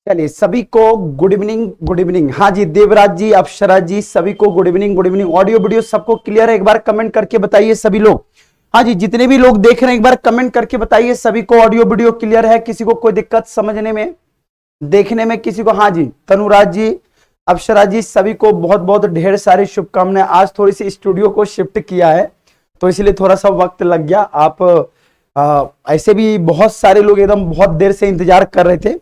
चलिए सभी को गुड इवनिंग, गुड इवनिंग। हाँ जी, देवराज जी, अप्सरा जी, सभी को good evening, good evening. Audio video सबको क्लियर है? एक बार कमेंट करके बताइए सभी लोग। हाँ जी, जितने भी लोग देख रहे हैं एक बार कमेंट करके बताइए सभी को ऑडियो वीडियो क्लियर है। किसी को कोई दिक्कत समझने में, देखने में किसी को? हाँ जी, तनुराज जी, अप्सरा जी, सभी को बहुत बहुत ढेर सारी शुभकामनाएं। आज थोड़ी सी स्टूडियो को शिफ्ट किया है तो इसलिए थोड़ा सा वक्त लग गया। आप ऐसे भी बहुत सारे लोग एकदम बहुत देर से इंतजार कर रहे थे,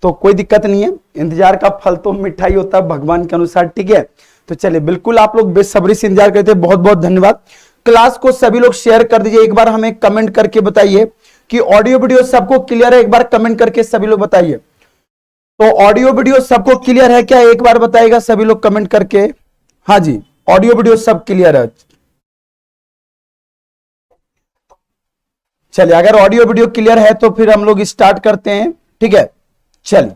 तो कोई दिक्कत नहीं है। इंतजार का फल तो मिठाई होता है भगवान के अनुसार, ठीक है। तो चलिए, बिल्कुल आप लोग बेसब्री से इंतजार करते हैं, बहुत बहुत धन्यवाद। क्लास को सभी लोग शेयर कर दीजिए। एक बार हमें कमेंट करके बताइए कि ऑडियो वीडियो सबको क्लियर है। एक बार कमेंट करके सभी लोग बताइए। तो ऑडियो वीडियो सबको क्लियर है क्या? एक बार बताइएगा सभी लोग कमेंट करके। हाँ जी, ऑडियो वीडियो सब क्लियर है। चलिए, अगर ऑडियो वीडियो क्लियर है तो फिर हम लोग स्टार्ट करते हैं, ठीक है। चलिए,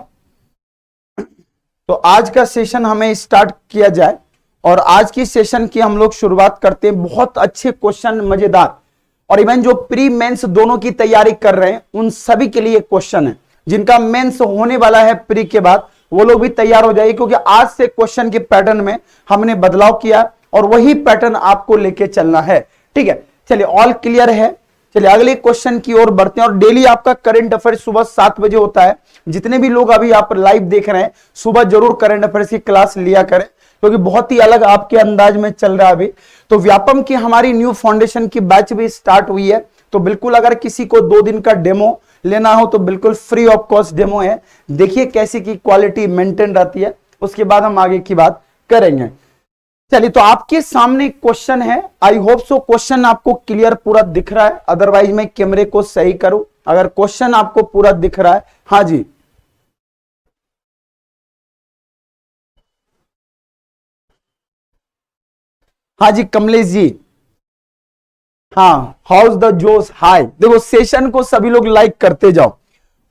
तो आज का सेशन हमें स्टार्ट किया जाए और आज की सेशन की हम लोग शुरुआत करते हैं। बहुत अच्छे क्वेश्चन, मजेदार, और इवन जो प्री मेंस दोनों की तैयारी कर रहे हैं उन सभी के लिए क्वेश्चन है। जिनका मेंस होने वाला है प्री के बाद, वो लोग भी तैयार हो जाइए, क्योंकि आज से क्वेश्चन के पैटर्न में हमने बदलाव किया और वही पैटर्न आपको लेके चलना है, ठीक है। चलिए, ऑल क्लियर है। चलिए अगले क्वेश्चन की ओर बढ़ते हैं। और डेली आपका करंट अफेयर सुबह 7 बजे होता है। जितने भी लोग अभी आप लाइव देख रहे हैं, सुबह जरूर करंट अफेयर्स की क्लास लिया करें, क्योंकि बहुत ही अलग आपके अंदाज में चल रहा है अभी। तो व्यापम की हमारी न्यू फाउंडेशन की बैच भी स्टार्ट हुई है। तो बिल्कुल अगर किसी को 2 दिन का डेमो लेना हो तो बिल्कुल फ्री ऑफ कॉस्ट डेमो है। देखिए कैसी की क्वालिटी मेंटेन रहती है, उसके बाद हम आगे की बात करेंगे। चलिए, तो आपके सामने क्वेश्चन है। आई होप सो क्वेश्चन आपको क्लियर पूरा दिख रहा है, अदरवाइज मैं कैमरे को सही करूं। अगर क्वेश्चन आपको पूरा दिख रहा है, हाँ जी। हाँ जी, कमलेश जी। हाँ, हाउस द जोश हाई। देखो, सेशन को सभी लोग लाइक करते जाओ।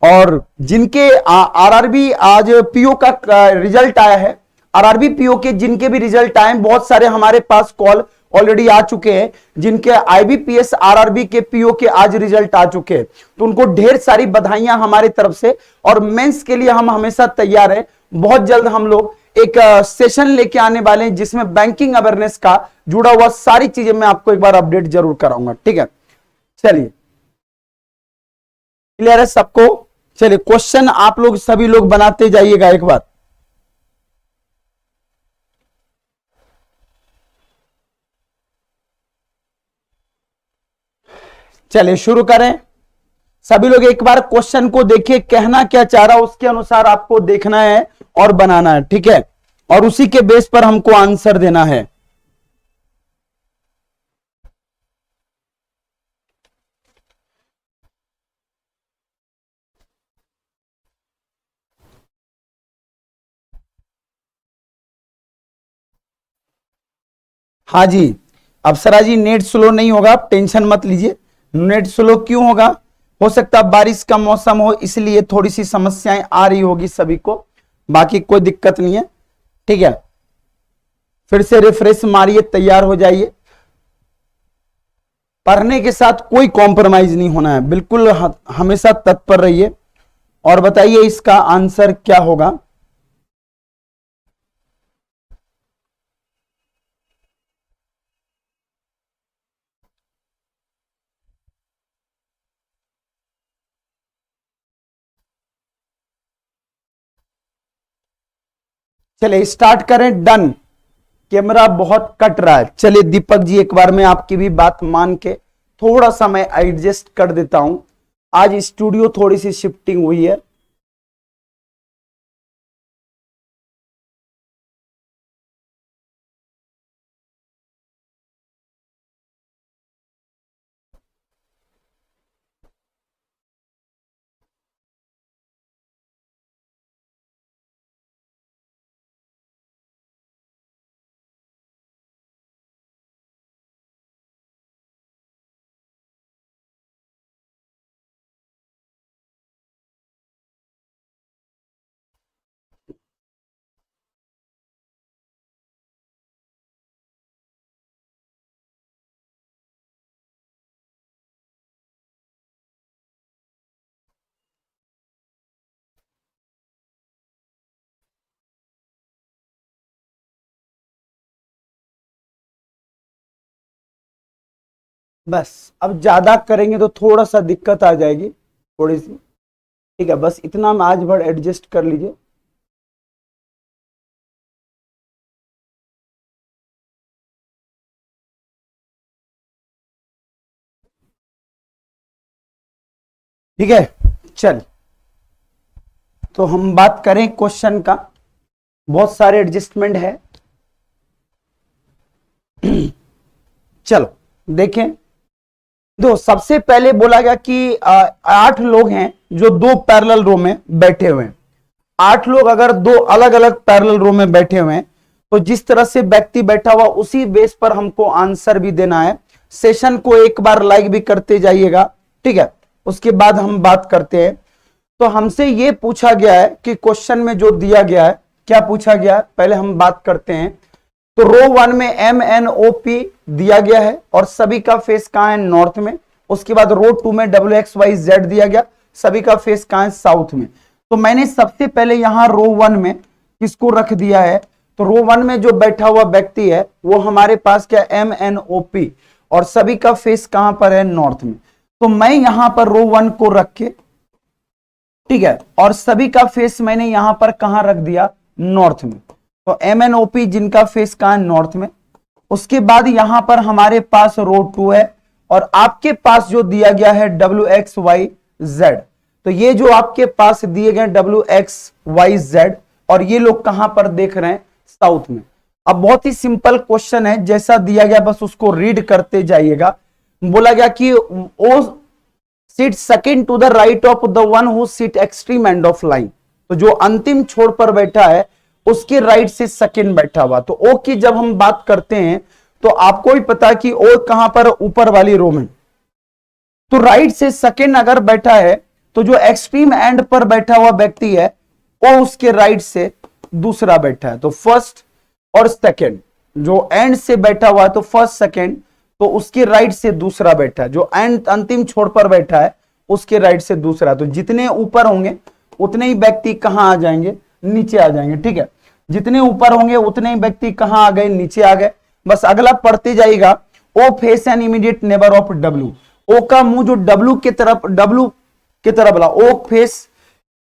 और जिनके आरआरबी आज पीओ का रिजल्ट आया है, आरआरबी पीओ के जिनके भी रिजल्ट आए, बहुत सारे हमारे पास कॉल ऑलरेडी आ चुके हैं। जिनके आईबीपीएस आरआरबी के पीओ के आज रिजल्ट आ चुके हैं, तो उनको ढेर सारी बधाइयां हमारी तरफ से। और मेंस के लिए हम हमेशा तैयार हैं। बहुत जल्द हम लोग एक सेशन लेके आने वाले हैं जिसमें बैंकिंग अवेयरनेस का जुड़ा हुआ सारी चीजें मैं आपको एक बार अपडेट जरूर कराऊंगा, ठीक है। चलिए, क्लियर है सबको? चलिए, क्वेश्चन आप लोग सभी लोग बनाते जाइएगा एक बार। चलिए शुरू करें। सभी लोग एक बार क्वेश्चन को देखिए, कहना क्या चाह रहा है उसके अनुसार आपको देखना है और बनाना है, ठीक है। और उसी के बेस पर हमको आंसर देना है। हाँ जी, अप्सरा जी, नेट स्लो नहीं होगा, आप टेंशन मत लीजिए। नेट स्लो क्यों होगा? हो सकता है बारिश का मौसम हो, इसलिए थोड़ी सी समस्याएं आ रही होगी सभी को। बाकी कोई दिक्कत नहीं है, ठीक है। फिर से रिफ्रेश मारिए, तैयार हो जाइए। पढ़ने के साथ कोई कॉम्प्रोमाइज नहीं होना है, बिल्कुल हमेशा तत्पर रहिए। और बताइए इसका आंसर क्या होगा? चलिए स्टार्ट करें। डन। कैमरा बहुत कट रहा है। चलिए दीपक जी, एक बार मैं आपकी भी बात मान के थोड़ा सा मैं एडजस्ट कर देता हूं। आज स्टूडियो थोड़ी सी शिफ्टिंग हुई है। बस अब ज्यादा करेंगे तो थोड़ा सा दिक्कत आ जाएगी, थोड़ी सी, ठीक है, बस इतना हम आज भर एडजस्ट कर लीजिए। ठीक है, चल तो हम बात करें क्वेश्चन का, बहुत सारे एडजस्टमेंट है। चलो देखें, दो सबसे पहले बोला गया कि 8 लोग हैं जो 2 पैरेलल रो में बैठे हुए हैं। 8 लोग अगर 2 अलग अलग पैरेलल रो में बैठे हुए हैं तो जिस तरह से व्यक्ति बैठा हुआ उसी बेस पर हमको आंसर भी देना है। सेशन को एक बार लाइक भी करते जाइएगा, ठीक है। उसके बाद हम बात करते हैं। तो हमसे यह पूछा गया है कि क्वेश्चन में जो दिया गया है, क्या पूछा गया है, पहले हम बात करते हैं। तो रो 1 में MNOP दिया गया है और सभी का फेस कहां है, नॉर्थ में। उसके बाद रो 2 में WXYZ दिया गया, सभी का फेस कहां है, साउथ में। तो मैंने सबसे पहले यहां रो 1 में किसको रख दिया है, तो रो 1 में जो बैठा हुआ व्यक्ति है वो हमारे पास क्या, MNOP, और सभी का फेस कहां पर है, नॉर्थ में। तो मैं यहां पर रो 1 को रख के, ठीक है, और सभी का फेस मैंने यहां पर कहां रख दिया, नॉर्थ में। तो MNOP जिनका फेस कहां है, नॉर्थ में। उसके बाद यहां पर हमारे पास रो 2 है और आपके पास जो दिया गया है WXYZ। तो ये जो आपके पास दिए गए WXYZ और ये लोग कहां पर देख रहे हैं, साउथ में। अब बहुत ही सिंपल क्वेश्चन है, जैसा दिया गया बस उसको रीड करते जाइएगा। बोला गया कि O seat second to the right of the one who seat extreme end of line. तो जो अंतिम छोर पर बैठा है उसके राइट से सेकंड बैठा हुआ। तो ओ की जब हम बात करते हैं तो आपको ही पता कि ओ कहां पर, ऊपर वाली रो में। तो राइट से सेकंड अगर बैठा है तो जो एक्सट्रीम एंड पर बैठा हुआ व्यक्ति है वो उसके राइट से दूसरा बैठा है। तो फर्स्ट और सेकंड, जो एंड से बैठा हुआ है तो फर्स्ट सेकंड, तो उसके राइट से दूसरा बैठा है। जो एंड अंतिम छोर पर बैठा है उसके राइट से दूसरा। तो जितने ऊपर होंगे उतने ही व्यक्ति कहां आ जाएंगे, नीचे आ जाएंगे, ठीक है। जितने ऊपर होंगे उतने ही व्यक्ति कहां आ गए, नीचे आ गए। बस अगला पढ़ते जाइएगा। O face an immediate neighbour of W. O का मुंह जो डब्ल्यू की तरफ बोला, O face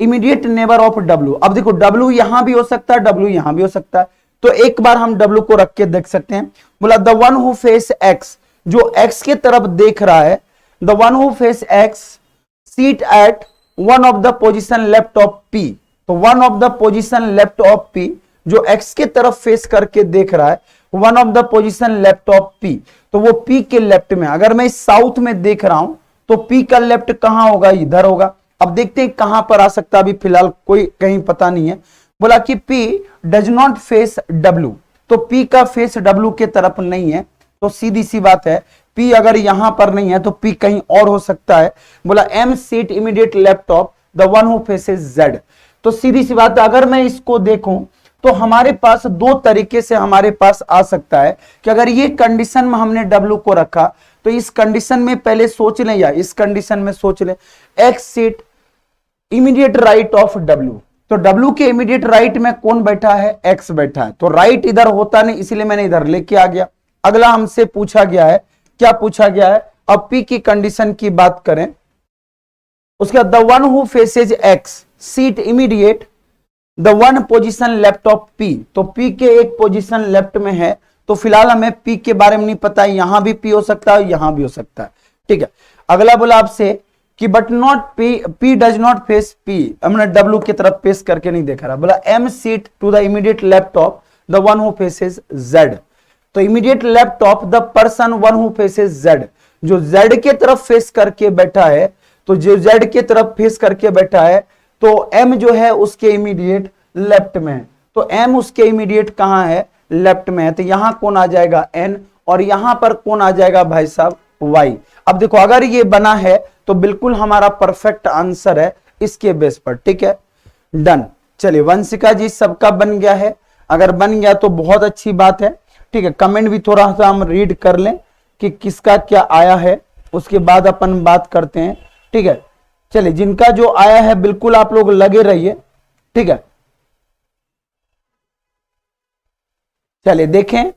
immediate neighbour of W. अब देखो डब्ल्यू यहां भी हो सकता है, डब्ल्यू यहां भी हो सकता है। तो एक बार हम डब्ल्यू को रख के देख सकते हैं। बोला the one who face X, जो एक्स के तरफ देख रहा है, the one who face X seat at one of the position left of P. तो one of the position left of P, जो एक्स के तरफ फेस करके देख रहा है, one of the position left of P, तो वो पी के लेफ्ट में। अगर मैं साउथ में देख रहा हूं तो पी का लेफ्ट कहां होगा, इधर होगा। अब देखते हैं कहां पर आ सकता है, अभी फिलहाल कोई कहीं पता नहीं है। बोला कि P does not face W, तो पी का फेस डब्ल्यू के तरफ नहीं है। तो सीधी सी बात है, पी अगर यहां पर नहीं है तो पी कहीं और हो सकता है। बोला M seat immediate left of the one who faces Z. तो सीधी सी बात है, अगर मैं इसको देखूं तो हमारे पास 2 तरीके से हमारे पास आ सकता है कि अगर ये कंडीशन में हमने डब्ल्यू को रखा तो इस कंडीशन में पहले सोच लें, या इस कंडीशन में सोच लें x seat immediate right of W. तो डब्ल्यू के इमीडिएट राइट में कौन बैठा है, एक्स बैठा है। तो राइट इधर होता नहीं, इसलिए मैंने इधर लेके आ गया। अगला हमसे पूछा गया है, क्या पूछा गया है, अब पी की कंडीशन की बात करें। उसका the one who faces x seat immediate the one position left of P. तो पी के एक पोजीशन लेफ्ट में है, तो फिलहाल हमें पी के बारे में नहीं पता है, यहां भी पी हो सकता है, यहां भी हो सकता है, ठीक है। अगला बोला आपसे कि but not P does not face P, हमने डब्ल्यू की तरफ फेस करके नहीं देखा रहा। बोला M seat to the immediate left of the one who faces Z. तो immediate left of the person one who faces Z, जो जेड के तरफ फेस करके बैठा है, तो जो जेड के तरफ फेस करके बैठा है तो एम जो है उसके इमीडिएट लेफ्ट में है। तो एम उसके इमीडिएट कहां है, लेफ्ट में है। तो यहां कौन आ जाएगा, एन, और यहां पर कौन आ जाएगा भाई साहब, वाई। अब देखो अगर ये बना है तो बिल्कुल हमारा परफेक्ट आंसर है इसके बेस पर, ठीक है, डन। चलिए वंशिका जी सबका बन गया है, अगर बन गया तो बहुत अच्छी बात है, ठीक है। कमेंट भी थोड़ा सा हम रीड कर लें कि किसका क्या आया है, उसके बाद अपन बात करते हैं, ठीक है। चलिए जिनका जो आया है बिल्कुल आप लोग लगे रहिए, ठीक है। चलिए देखें,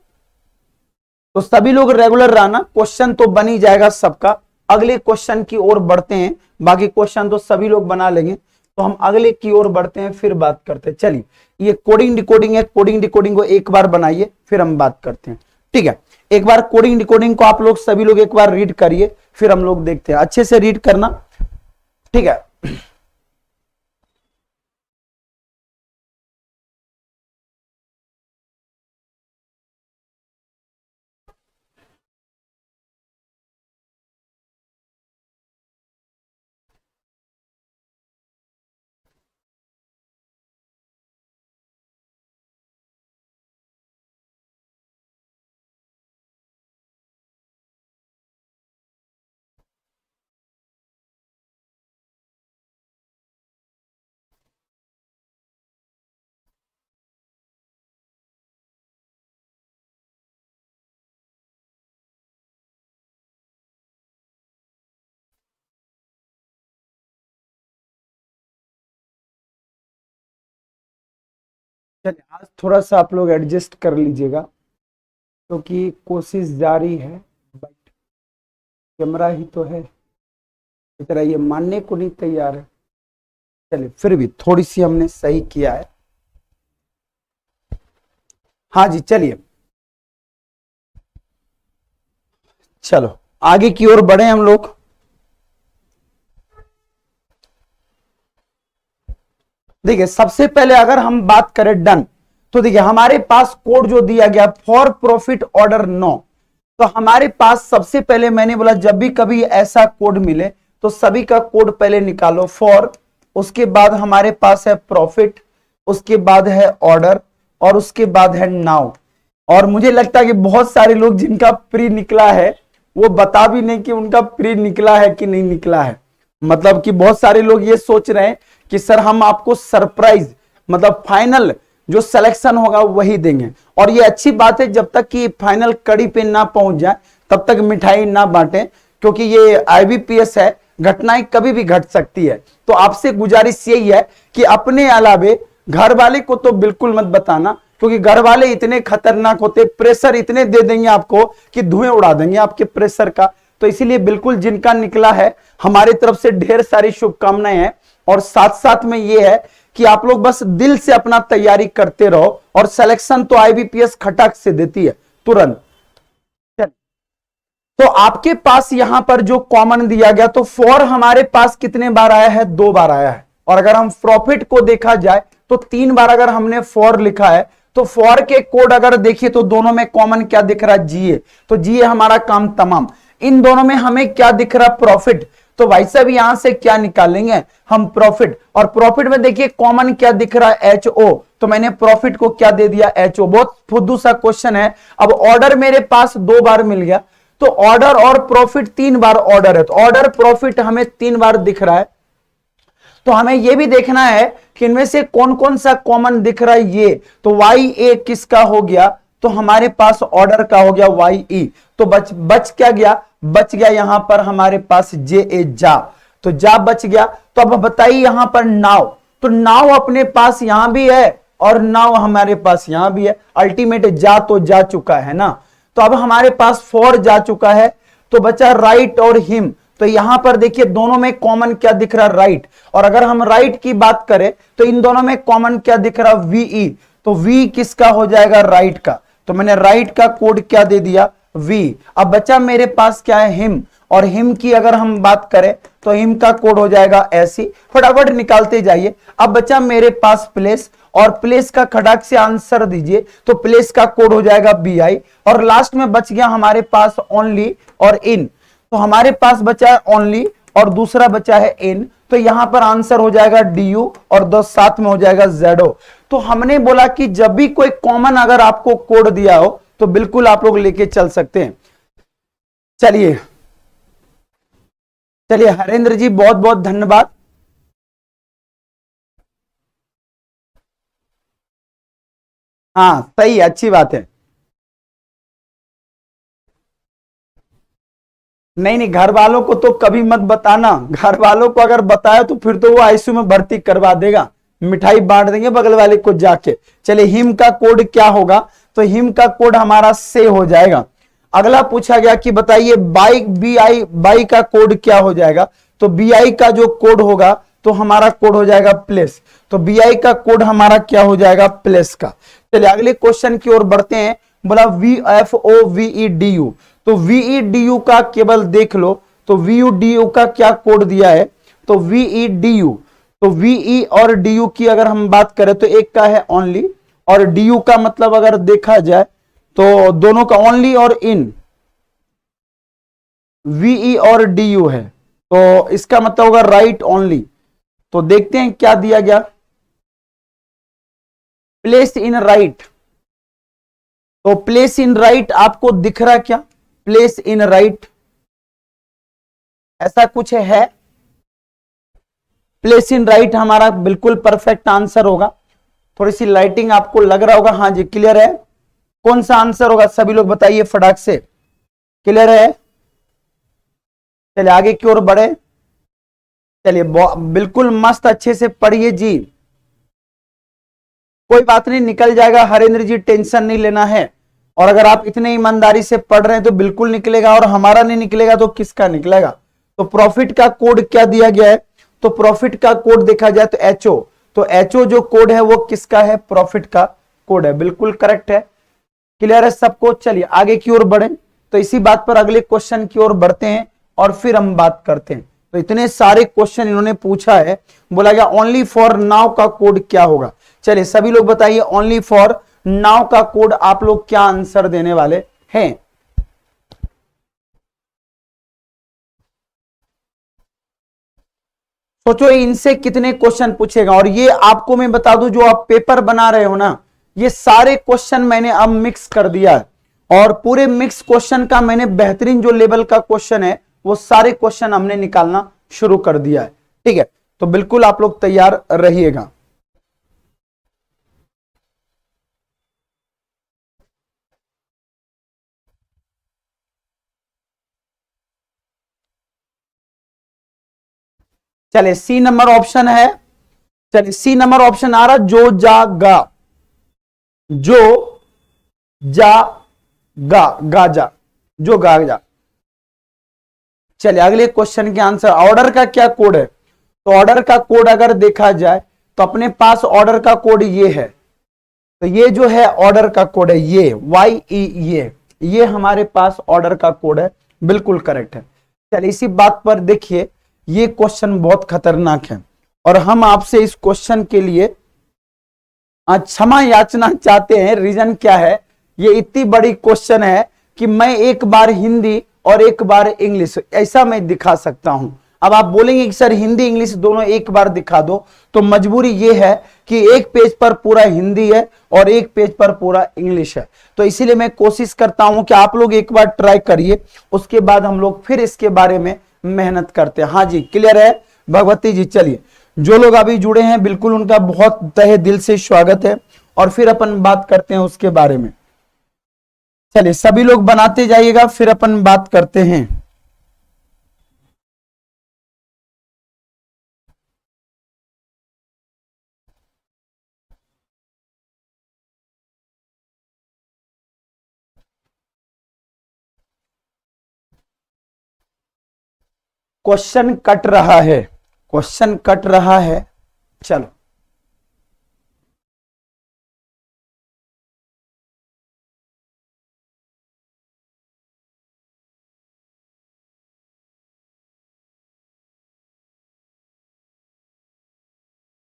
तो सभी लोग रेगुलर रहना, क्वेश्चन तो बन ही जाएगा सबका। अगले क्वेश्चन की ओर बढ़ते हैं, बाकी क्वेश्चन तो सभी लोग बना लेंगे, तो हम अगले की ओर बढ़ते हैं, फिर बात करते हैं। चलिए, ये कोडिंग डिकोडिंग है, कोडिंग डिकोडिंग को एक बार बनाइए, फिर हम बात करते हैं, ठीक है। एक बार कोडिंग डिकोडिंग को आप लोग सभी लोग एक बार रीड करिए, फिर हम लोग देखते हैं, अच्छे से रीड करना, ठीक है। चलिए, आज थोड़ा सा आप लोग एडजस्ट कर लीजिएगा, क्योंकि कोशिश जारी है, बट कैमरा ही तो है, इतना ये मानने को नहीं तैयार है। चलिए, फिर भी थोड़ी सी हमने सही किया है। हाँ जी, चलिए, चलो आगे की ओर बढ़े हम लोग। देखिए, सबसे पहले अगर हम बात करें डन, तो देखिए हमारे पास कोड जो दिया गया फॉर प्रॉफिट ऑर्डर नो, तो हमारे पास सबसे पहले मैंने बोला जब भी कभी ऐसा कोड मिले तो सभी का कोड पहले निकालो, फॉर, उसके बाद हमारे पास है प्रॉफिट, उसके बाद है ऑर्डर, और उसके बाद है नाउ। और मुझे लगता है कि बहुत सारे लोग जिनका प्री निकला है वो बता भी नहीं कि उनका प्री निकला है कि नहीं निकला है। मतलब कि बहुत सारे लोग ये सोच रहे हैं कि सर हम आपको सरप्राइज, मतलब फाइनल जो सिलेक्शन होगा वही देंगे। और ये अच्छी बात है, जब तक कि फाइनल कड़ी पे ना पहुंच जाए तब तक मिठाई ना बांटे, क्योंकि ये आईबीपीएस है, घटनाएं कभी भी घट सकती है। तो आपसे गुजारिश यही है कि अपने अलावे घर वाले को तो बिल्कुल मत बताना, क्योंकि घर वाले इतने खतरनाक होते, प्रेशर इतने दे देंगे आपको कि धुएं उड़ा देंगे आपके प्रेशर का। तो इसीलिए बिल्कुल जिनका निकला है हमारी तरफ से ढेर सारी शुभकामनाएं हैं। और साथ साथ में ये है कि आप लोग बस दिल से अपना तैयारी करते रहो, और सिलेक्शन तो आईबीपीएस खटक से देती है तुरंत। तो आपके पास यहां पर जो कॉमन दिया गया, तो फॉर हमारे पास कितने बार आया है, 2 बार आया है। और अगर हम प्रॉफिट को देखा जाए तो 3 बार अगर हमने फॉर लिखा है, तो फॉर के कोड अगर देखिए तो दोनों में कॉमन क्या दिख रहा है, जीए, तो जीए हमारा काम तमाम। इन दोनों में हमें क्या दिख रहा है, प्रॉफिट, तो भाई साहब यहां से क्या निकालेंगे हम, प्रॉफिट। और प्रॉफिट में देखिए कॉमन क्या दिख रहा है, एचओ, तो मैंने प्रॉफिट को क्या दे दिया, एचओ। बहुत फुद्दू सा क्वेश्चन है। अब ऑर्डर मेरे पास 2 बार मिल गया, तो ऑर्डर और प्रॉफिट 3 बार ऑर्डर है, तो ऑर्डर प्रॉफिट हमें 3 बार दिख रहा है। तो हमें यह भी देखना है कि इनमें से कौन कौन सा कॉमन दिख रहा है, ये तो वाई ए किसका हो गया, तो हमारे पास ऑर्डर का हो गया वाई ई। तो बच क्या गया, बच गया यहां पर हमारे पास जे ए, जा, तो जा बच गया। तो अब बताइए यहां पर नाव, तो नाव अपने पास यहां भी है और नाव हमारे पास यहां भी है। अल्टीमेट जा तो जा चुका है ना, तो अब हमारे पास फॉर जा चुका है, तो बचा राइट और हिम। तो यहां पर देखिए दोनों में कॉमन क्या दिख रहा है, राइट। और अगर हम राइट की बात करें तो इन दोनों में कॉमन क्या दिख रहा है, वीई, तो वी किसका हो जाएगा, राइट का। तो मैंने राइट का कोड क्या दे दिया, वी। अब बचा मेरे पास क्या है, हिम, और हिम की अगर हम बात करें तो हिम का कोड हो जाएगा ऐसी, फटाफट निकालते जाइए। अब बचा मेरे पास प्लेस, और प्लेस का खटाक से आंसर दीजिए, तो प्लेस का कोड हो जाएगा बी आई। और लास्ट में बच गया हमारे पास ओनली और इन, तो हमारे पास बचा है ओनली और दूसरा बचा है इन, तो यहां पर आंसर हो जाएगा डी यू और 10 साथ में हो जाएगा जेडो। तो हमने बोला कि जब भी कोई कॉमन अगर आपको कोड दिया हो तो बिल्कुल आप लोग लेके चल सकते हैं। चलिए चलिए, हरेंद्र जी बहुत बहुत धन्यवाद। हाँ सही, अच्छी बात है। नहीं नहीं, घर वालों को तो कभी मत बताना, घर वालों को अगर बताया तो फिर तो वो आईसीयू में भर्ती करवा देगा, मिठाई बांट देंगे बगल वाले को जाके। चलिए, हिम का कोड क्या होगा, तो हिम का कोड हमारा से हो जाएगा। अगला पूछा गया कि बताइए बाई BI का कोड क्या हो जाएगा। तो BI का जो कोड होगा तो हमारा कोड हो जाएगा प्लेस। तो BI का कोड हमारा क्या हो जाएगा, प्लेस का। चलिए अगले क्वेश्चन की ओर बढ़ते हैं। बोला VFOVEDU, तो VEDU का केवल देख लो, तो VEDU का क्या कोड दिया है, तो VEDU, तो VE और DU की अगर हम बात करें तो एक का है ओनली, और DU का मतलब अगर देखा जाए तो दोनों का ओनली और इन, VE और DU है, तो इसका मतलब होगा राइट ओनली। तो देखते हैं क्या दिया गया, प्लेस इन राइट। तो प्लेस इन राइट आपको दिख रहा क्या, प्लेस इन राइट ऐसा कुछ है। प्लेस इन राइट हमारा बिल्कुल परफेक्ट आंसर होगा। थोड़ी सी लाइटिंग आपको लग रहा होगा, हाँ जी क्लियर है। कौन सा आंसर होगा सभी लोग बताइए फटाक से, क्लियर है। चलिए आगे की ओर बढ़े। चलिए बिल्कुल मस्त अच्छे से पढ़िए जी, कोई बात नहीं निकल जाएगा हरेंद्र जी, टेंशन नहीं लेना है। और अगर आप इतने ईमानदारी से पढ़ रहे हैं तो बिल्कुल निकलेगा, और हमारा नहीं निकलेगा तो किसका निकलेगा। तो प्रॉफिट का कोड क्या दिया गया है, तो प्रॉफिट का कोड देखा जाए तो HO, तो HO जो कोड है वो किसका है, प्रॉफिट का कोड है, बिल्कुल करेक्ट है। क्लियर है सबको। चलिए आगे की ओर बढ़े, तो इसी बात पर अगले क्वेश्चन की ओर बढ़ते हैं और फिर हम बात करते हैं। तो इतने सारे क्वेश्चन इन्होंने पूछा है, बोला गया ओनली फॉर नाउ का कोड क्या होगा। चलिए सभी लोग बताइए ओनली फॉर नाउ का कोड आप लोग क्या आंसर देने वाले हैं। सोचो इनसे कितने क्वेश्चन पूछेगा। और ये आपको मैं बता दूं, जो आप पेपर बना रहे हो ना, ये सारे क्वेश्चन मैंने अब मिक्स कर दिया है, और पूरे मिक्स क्वेश्चन का मैंने बेहतरीन जो लेवल का क्वेश्चन है वो सारे क्वेश्चन हमने निकालना शुरू कर दिया है। ठीक है, तो बिल्कुल आप लोग तैयार रहिएगा। चलिए सी नंबर ऑप्शन है, चलिए सी नंबर ऑप्शन आ रहा, जो जा गा, जो जा गा, गाजा, जो गाजा। चलिए अगले क्वेश्चन के आंसर, ऑर्डर का क्या कोड है। तो ऑर्डर का कोड अगर देखा जाए तो अपने पास ऑर्डर का कोड ये है, तो ये जो है ऑर्डर का कोड है, ये YE, ये हमारे पास ऑर्डर का कोड है, बिल्कुल करेक्ट है। चलिए इसी बात पर देखिए, ये क्वेश्चन बहुत खतरनाक है और हम आपसे इस क्वेश्चन के लिए क्षमा याचना चाहते हैं। रीजन क्या है, ये इतनी बड़ी क्वेश्चन है कि मैं एक बार हिंदी और एक बार इंग्लिश ऐसा मैं दिखा सकता हूं। अब आप बोलेंगे कि सर हिंदी इंग्लिश दोनों एक बार दिखा दो, तो मजबूरी ये है कि एक पेज पर पूरा हिंदी है और एक पेज पर पूरा इंग्लिश है। तो इसीलिए मैं कोशिश करता हूं कि आप लोग एक बार ट्राई करिए, उसके बाद हम लोग फिर इसके बारे में मेहनत करते हैं। हाँ जी क्लियर है भगवती जी। चलिए जो लोग अभी जुड़े हैं बिल्कुल उनका बहुत तहे दिल से स्वागत है, और फिर अपन बात करते हैं उसके बारे में। चलिए सभी लोग बनाते जाइएगा, फिर अपन बात करते हैं। क्वेश्चन कट रहा है, क्वेश्चन कट रहा है। चलो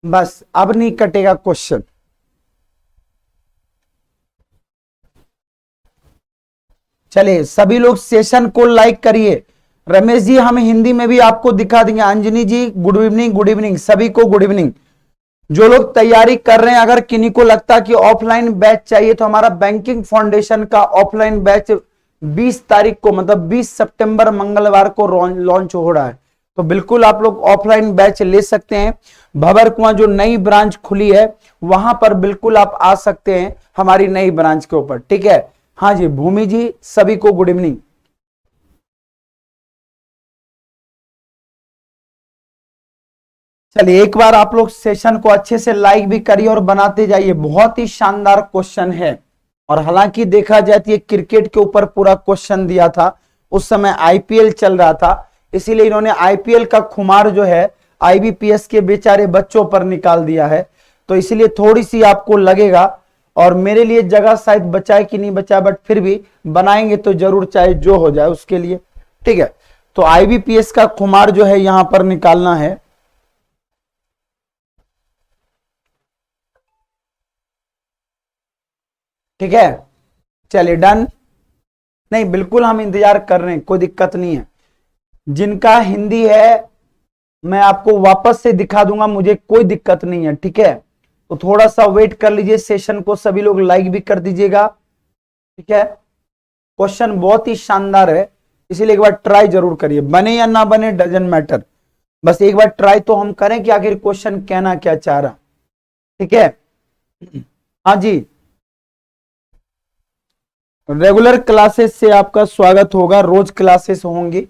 बस अब नहीं कटेगा क्वेश्चन। चलिए सभी लोग सेशन को लाइक करिए। रमेश जी हम हिंदी में भी आपको दिखा देंगे। अंजनी जी गुड इवनिंग, गुड इवनिंग सभी को, गुड इवनिंग। जो लोग तैयारी कर रहे हैं, अगर किन्हीं को लगता है कि ऑफलाइन बैच चाहिए, तो हमारा बैंकिंग फाउंडेशन का ऑफलाइन बैच 20 तारीख को मतलब 20 सितंबर मंगलवार को लॉन्च हो रहा है। तो बिल्कुल आप लोग ऑफलाइन बैच ले सकते हैं। भवर कुआं जो नई ब्रांच खुली है वहां पर बिल्कुल आप आ सकते हैं हमारी नई ब्रांच के ऊपर। ठीक है, हाँ जी भूमि जी सभी को गुड इवनिंग। चलिए एक बार आप लोग सेशन को अच्छे से लाइक भी करिए और बनाते जाइए, बहुत ही शानदार क्वेश्चन है और हालांकि देखा जाए तो ये क्रिकेट के ऊपर पूरा क्वेश्चन दिया था, उस समय आईपीएल चल रहा था, इसीलिए इन्होंने आईपीएल का खुमार जो है आईबीपीएस के बेचारे बच्चों पर निकाल दिया है। तो इसलिए थोड़ी सी आपको लगेगा, और मेरे लिए जगह शायद बचाए कि नहीं बचाए, बट फिर भी बनाएंगे तो जरूर, चाहे जो हो जाए उसके लिए, ठीक है। तो आईबीपीएस का खुमार जो है यहां पर निकालना है। ठीक है, चलिए डन। नहीं, बिल्कुल हम इंतजार कर रहे हैं, कोई दिक्कत नहीं है। जिनका हिंदी है मैं आपको वापस से दिखा दूंगा, मुझे कोई दिक्कत नहीं है, ठीक है। तो थोड़ा सा वेट कर लीजिए, सेशन को सभी लोग लाइक भी कर दीजिएगा, ठीक है। क्वेश्चन बहुत ही शानदार है, इसीलिए एक बार ट्राई जरूर करिए, बने या ना बने डजंट मैटर, बस एक बार ट्राई तो हम करें कि आखिर क्वेश्चन कहना क्या चाह रहा, ठीक है। हाँ जी, रेगुलर क्लासेस से आपका स्वागत होगा, रोज क्लासेस होंगी,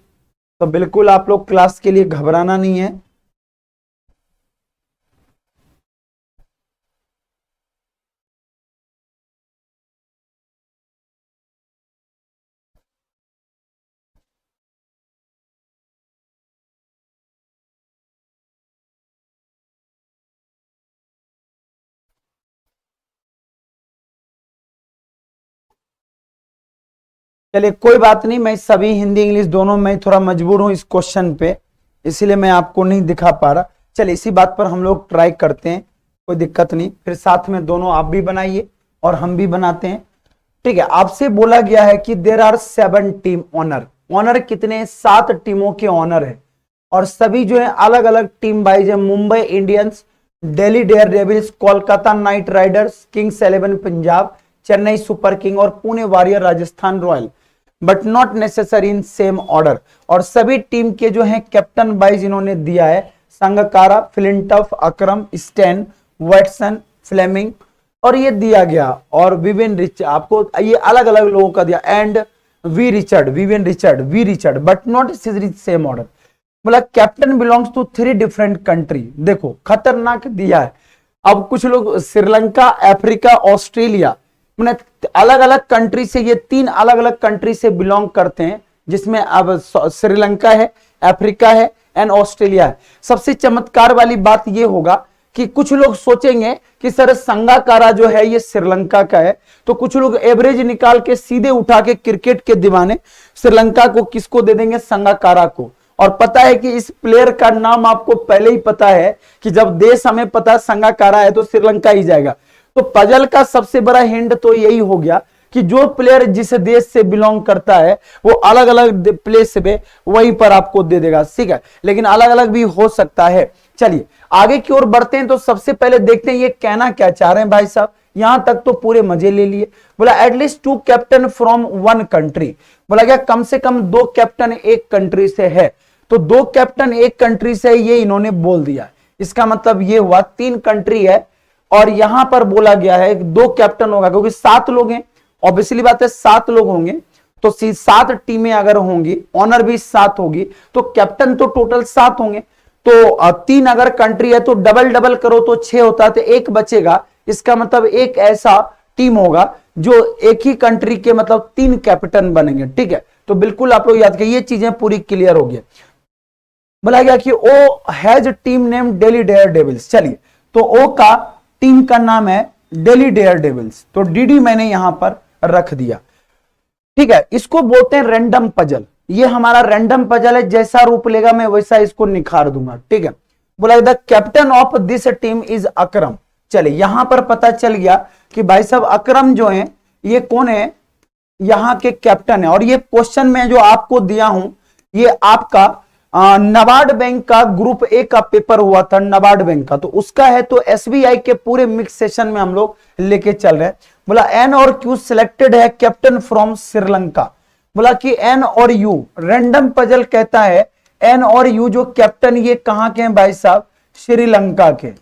तो बिल्कुल आप लोग क्लास के लिए घबराना नहीं है। चलिए कोई बात नहीं, मैं सभी हिंदी इंग्लिश दोनों में थोड़ा मजबूर हूं इस क्वेश्चन पे, इसीलिए मैं आपको नहीं दिखा पा रहा। चलिए इसी बात पर हम लोग ट्राई करते हैं, कोई दिक्कत नहीं, फिर साथ में दोनों आप भी बनाइए और हम भी बनाते हैं, ठीक है। आपसे बोला गया है कि there are 7 team owner, owner कितने, 7 टीमों के ऑनर है, और सभी जो है अलग अलग टीम वाइज है। Mumbai Indians, Delhi Dare Devils, Kolkata Knight Riders, Kings 11 Punjab, Chennai super King और Pune Warrior Rajasthan Royal, but not necessary in same order. और सभी टीम के जो है कैप्टन वाइज इन्होंने दिया है, संगकारा, फ्लिंटफ, अकरम, स्टेन, वैटसन, फ्लेमिंग, और ये दिया गया, और विवियन रिचर्ड, आपको ये अलग अलग लोगों का दिया, and Vivian Richard, but not same order. बोला captain belongs to 3 different country, देखो खतरनाक दिया है। अब कुछ लोग श्रीलंका, अफ्रीका, ऑस्ट्रेलिया, अलग अलग कंट्री से, ये 3 अलग अलग कंट्री से बिलोंग करते हैं, जिसमें अब श्रीलंका है, अफ्रीका है एंड ऑस्ट्रेलिया है। सबसे चमत्कार वाली बात ये होगा कि कुछ लोग सोचेंगे कि सर संगाकारा जो है ये श्रीलंका का है, तो कुछ लोग एवरेज निकाल के सीधे उठा के क्रिकेट के दीवाने श्रीलंका को किसको दे देंगे, संगाकारा को। और पता है कि इस प्लेयर का नाम आपको पहले ही पता है कि जब देश हमें पता संगाकारा है तो श्रीलंका ही जाएगा। तो पजल का सबसे बड़ा हिंट तो यही हो गया कि जो प्लेयर जिस देश से बिलोंग करता है वो अलग अलग प्लेस पे वहीं पर आपको दे देगा, ठीक है, लेकिन अलग अलग भी हो सकता है। चलिए आगे की ओर बढ़ते हैं, तो सबसे पहले देखते हैं ये कहना क्या चाह रहे हैं भाई साहब। यहां तक तो पूरे मजे ले लिए। बोला एटलीस्ट 2 कैप्टन फ्रॉम 1 कंट्री, बोला क्या कम से कम 2 कैप्टन एक कंट्री से है, तो 2 कैप्टन एक कंट्री से, ये इन्होंने बोल दिया। इसका मतलब ये हुआ 3 कंट्री है, और यहां पर बोला गया है 2 कैप्टन होगा, क्योंकि 7 लोग हैं, ऑब्वियसली बात है 7 लोग होंगे, तो 7 टीमें अगर होंगी, ऑनर भी 7 होगी, तो कैप्टन तो टोटल 7 होंगे। तो 3 अगर कंट्री है तो डबल डबल करो तो 6 होता है, तो 1 बचेगा। इसका मतलब एक ऐसा टीम होगा जो एक ही कंट्री के मतलब 3 कैप्टन बनेंगे, ठीक है। तो बिल्कुल आप लोग याद करिए, ये चीजें पूरी क्लियर हो गई। बोला गया कि O has team name Delhi Dare Devils, चलिए तो ओ का टीम का नाम है दिल्ली डेयर डेविल्स, तो डीडी मैंने यहां पर रख दिया, ठीक है। इसको बोलते हैं रैंडम पजल, ये हमारा रैंडम पजल है, जैसा रूप लेगा मैं वैसा इसको निखार दूंगा, ठीक है। बोला the captain of this team is Akram, चलिए यहां पर पता चल गया कि भाई साहब अकरम जो है ये कौन है, यहां के कैप्टन है। और ये क्वेश्चन में जो आपको दिया हूं ये आपका नबार्ड बैंक का ग्रुप ए का पेपर हुआ था, नबार्ड बैंक का, तो उसका है। तो एसबीआई के पूरे मिक्स सेशन में हम लोग लेके चल रहे हैं। बोला एन और क्यू सिलेक्टेड है कैप्टन फ्रॉम श्रीलंका, बोला कि एन और यू, रैंडम पजल कहता है एन और यू जो कैप्टन ये कहां के हैं भाई साहब, श्रीलंका के।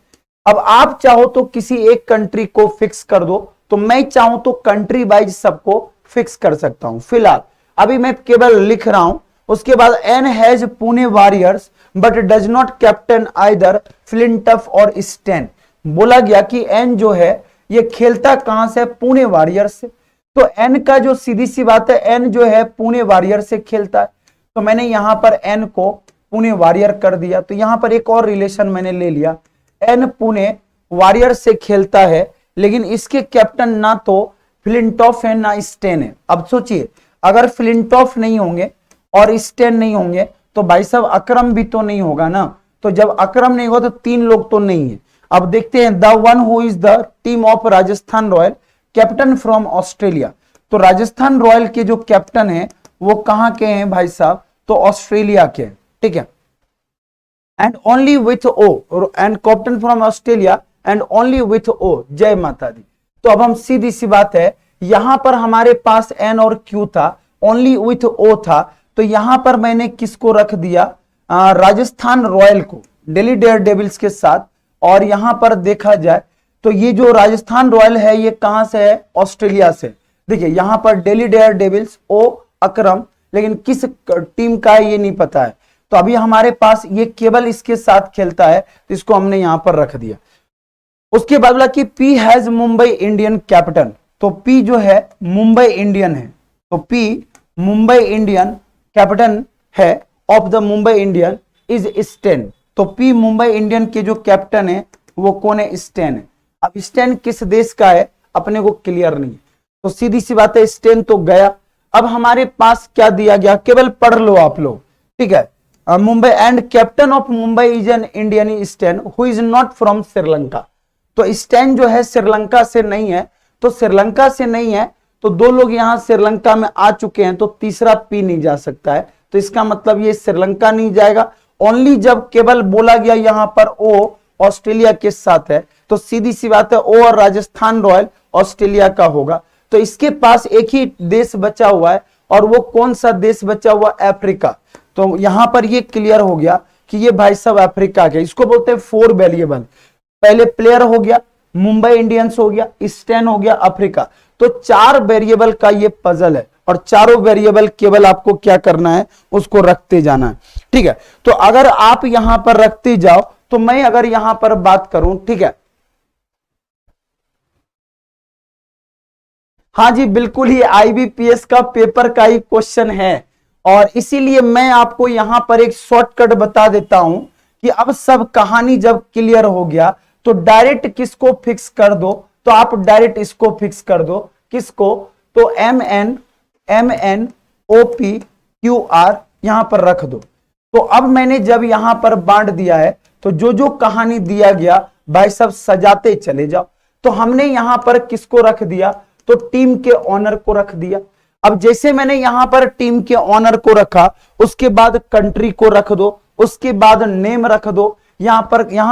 अब आप चाहो तो किसी एक कंट्री को फिक्स कर दो, तो मैं चाहूं तो कंट्री वाइज सबको फिक्स कर सकता हूं। फिलहाल अभी मैं केवल लिख रहा हूं। उसके बाद N has Pune Warriors but does not captain either Flintoff और स्टेन। बोला गया कि एन जो है ये खेलता कहां से, पुणे वॉरियर्स से। तो एन का जो सीधी सी बात है, एन जो है पुणे वॉरियर से खेलता है, तो मैंने यहां पर एन को पुणे वॉरियर कर दिया। तो यहां पर एक और रिलेशन मैंने ले लिया, एन पुणे वॉरियर से खेलता है, लेकिन इसके कैप्टन ना तो फ्लिंटॉफ है ना स्टेन है। अब सोचिए, अगर फ्लिंटॉफ नहीं होंगे और स्टेन नहीं होंगे तो भाई साहब अकरम भी तो नहीं होगा ना। तो जब अकरम नहीं होगा तो तीन लोग तो नहीं है। अब देखते हैं, the one who is the team of Rajasthan royal captain from Australia. तो राजस्थान रॉयल के जो कैप्टन है वो कहां के हैं भाई साहब, तो ऑस्ट्रेलिया के, ठीक है। And only with O, and captain from Australia and only with O, जय माता दी। तो अब हम सीधी सी बात है, यहां पर हमारे पास एन और क्यू था, ओनली विथ ओ था, तो यहां पर मैंने किसको रख दिया, राजस्थान रॉयल को दिल्ली डेयरडेविल्स के साथ। और यहां पर देखा जाए तो ये जो राजस्थान रॉयल है ये कहां से है, ऑस्ट्रेलिया से। देखिए यहां पर दिल्ली डेयरडेविल्स ओ अकरम, लेकिन किस टीम का है ये नहीं पता है। तो अभी हमारे पास ये केवल इसके साथ खेलता है, तो इसको हमने यहां पर रख दिया। उसके बाद बोला कि P has Mumbai Indian captain, तो पी जो है मुंबई इंडियन है, तो पी मुंबई इंडियन कैप्टन है of the Mumbai Indian is Steyn. तो पी मुंबई इंडियन के जो कैप्टन है वो कौन है, स्टेन है। अब स्टेन किस देश का है अपने को क्लियर नहीं है, तो सीधी सी बात है स्टेन तो गया। अब हमारे पास क्या दिया गया, केवल पढ़ लो आप लोग, ठीक है। Mumbai and captain of Mumbai is an Indian Steyn who is not from Sri Lanka. तो स्टेन जो है श्रीलंका से नहीं है, तो श्रीलंका से नहीं है तो दो लोग यहां श्रीलंका में आ चुके हैं, तो तीसरा पी नहीं जा सकता है। तो इसका मतलब ये श्रीलंका नहीं जाएगा। ओनली जब केवल बोला गया यहां पर ओ ऑस्ट्रेलिया के साथ है, तो सीधी सी बात है ओ और राजस्थान रॉयल ऑस्ट्रेलिया का होगा। तो इसके पास एक ही देश बचा हुआ है, और वो कौन सा देश बचा हुआ, अफ्रीका। तो यहां पर ये क्लियर हो गया कि ये भाई साहब अफ्रीका के, इसको बोलते हैं फोर वेरिएबल। पहले प्लेयर हो गया, मुंबई इंडियंस हो गया, स्टेन हो गया, अफ्रीका। तो चार वेरिएबल का ये पजल है, और चारों वेरिएबल केवल आपको क्या करना है, उसको रखते जाना है, ठीक है। तो अगर आप यहां पर रखते जाओ, तो मैं अगर यहां पर बात करूं, ठीक है, हाँ जी बिल्कुल, ये आईबीपीएस का पेपर का ही क्वेश्चन है, और इसीलिए मैं आपको यहां पर एक शॉर्टकट बता देता हूं कि अब सब कहानी जब क्लियर हो गया तो डायरेक्ट किसको फिक्स कर दो, तो आप डायरेक्ट इसको फिक्स कर दो, किसको, तो MN OPQR यहां पर रख दो। तो अब मैंने जब यहां पर बांट दिया है, तो जो जो कहानी दिया गया भाई सब सजाते चले जाओ। तो हमने यहां पर किसको रख दिया, तो टीम के ऑनर को रख दिया। अब जैसे मैंने यहां पर टीम के ऑनर को रखा, उसके बाद कंट्री को रख दो, उसके बाद नेम रख दो, यहां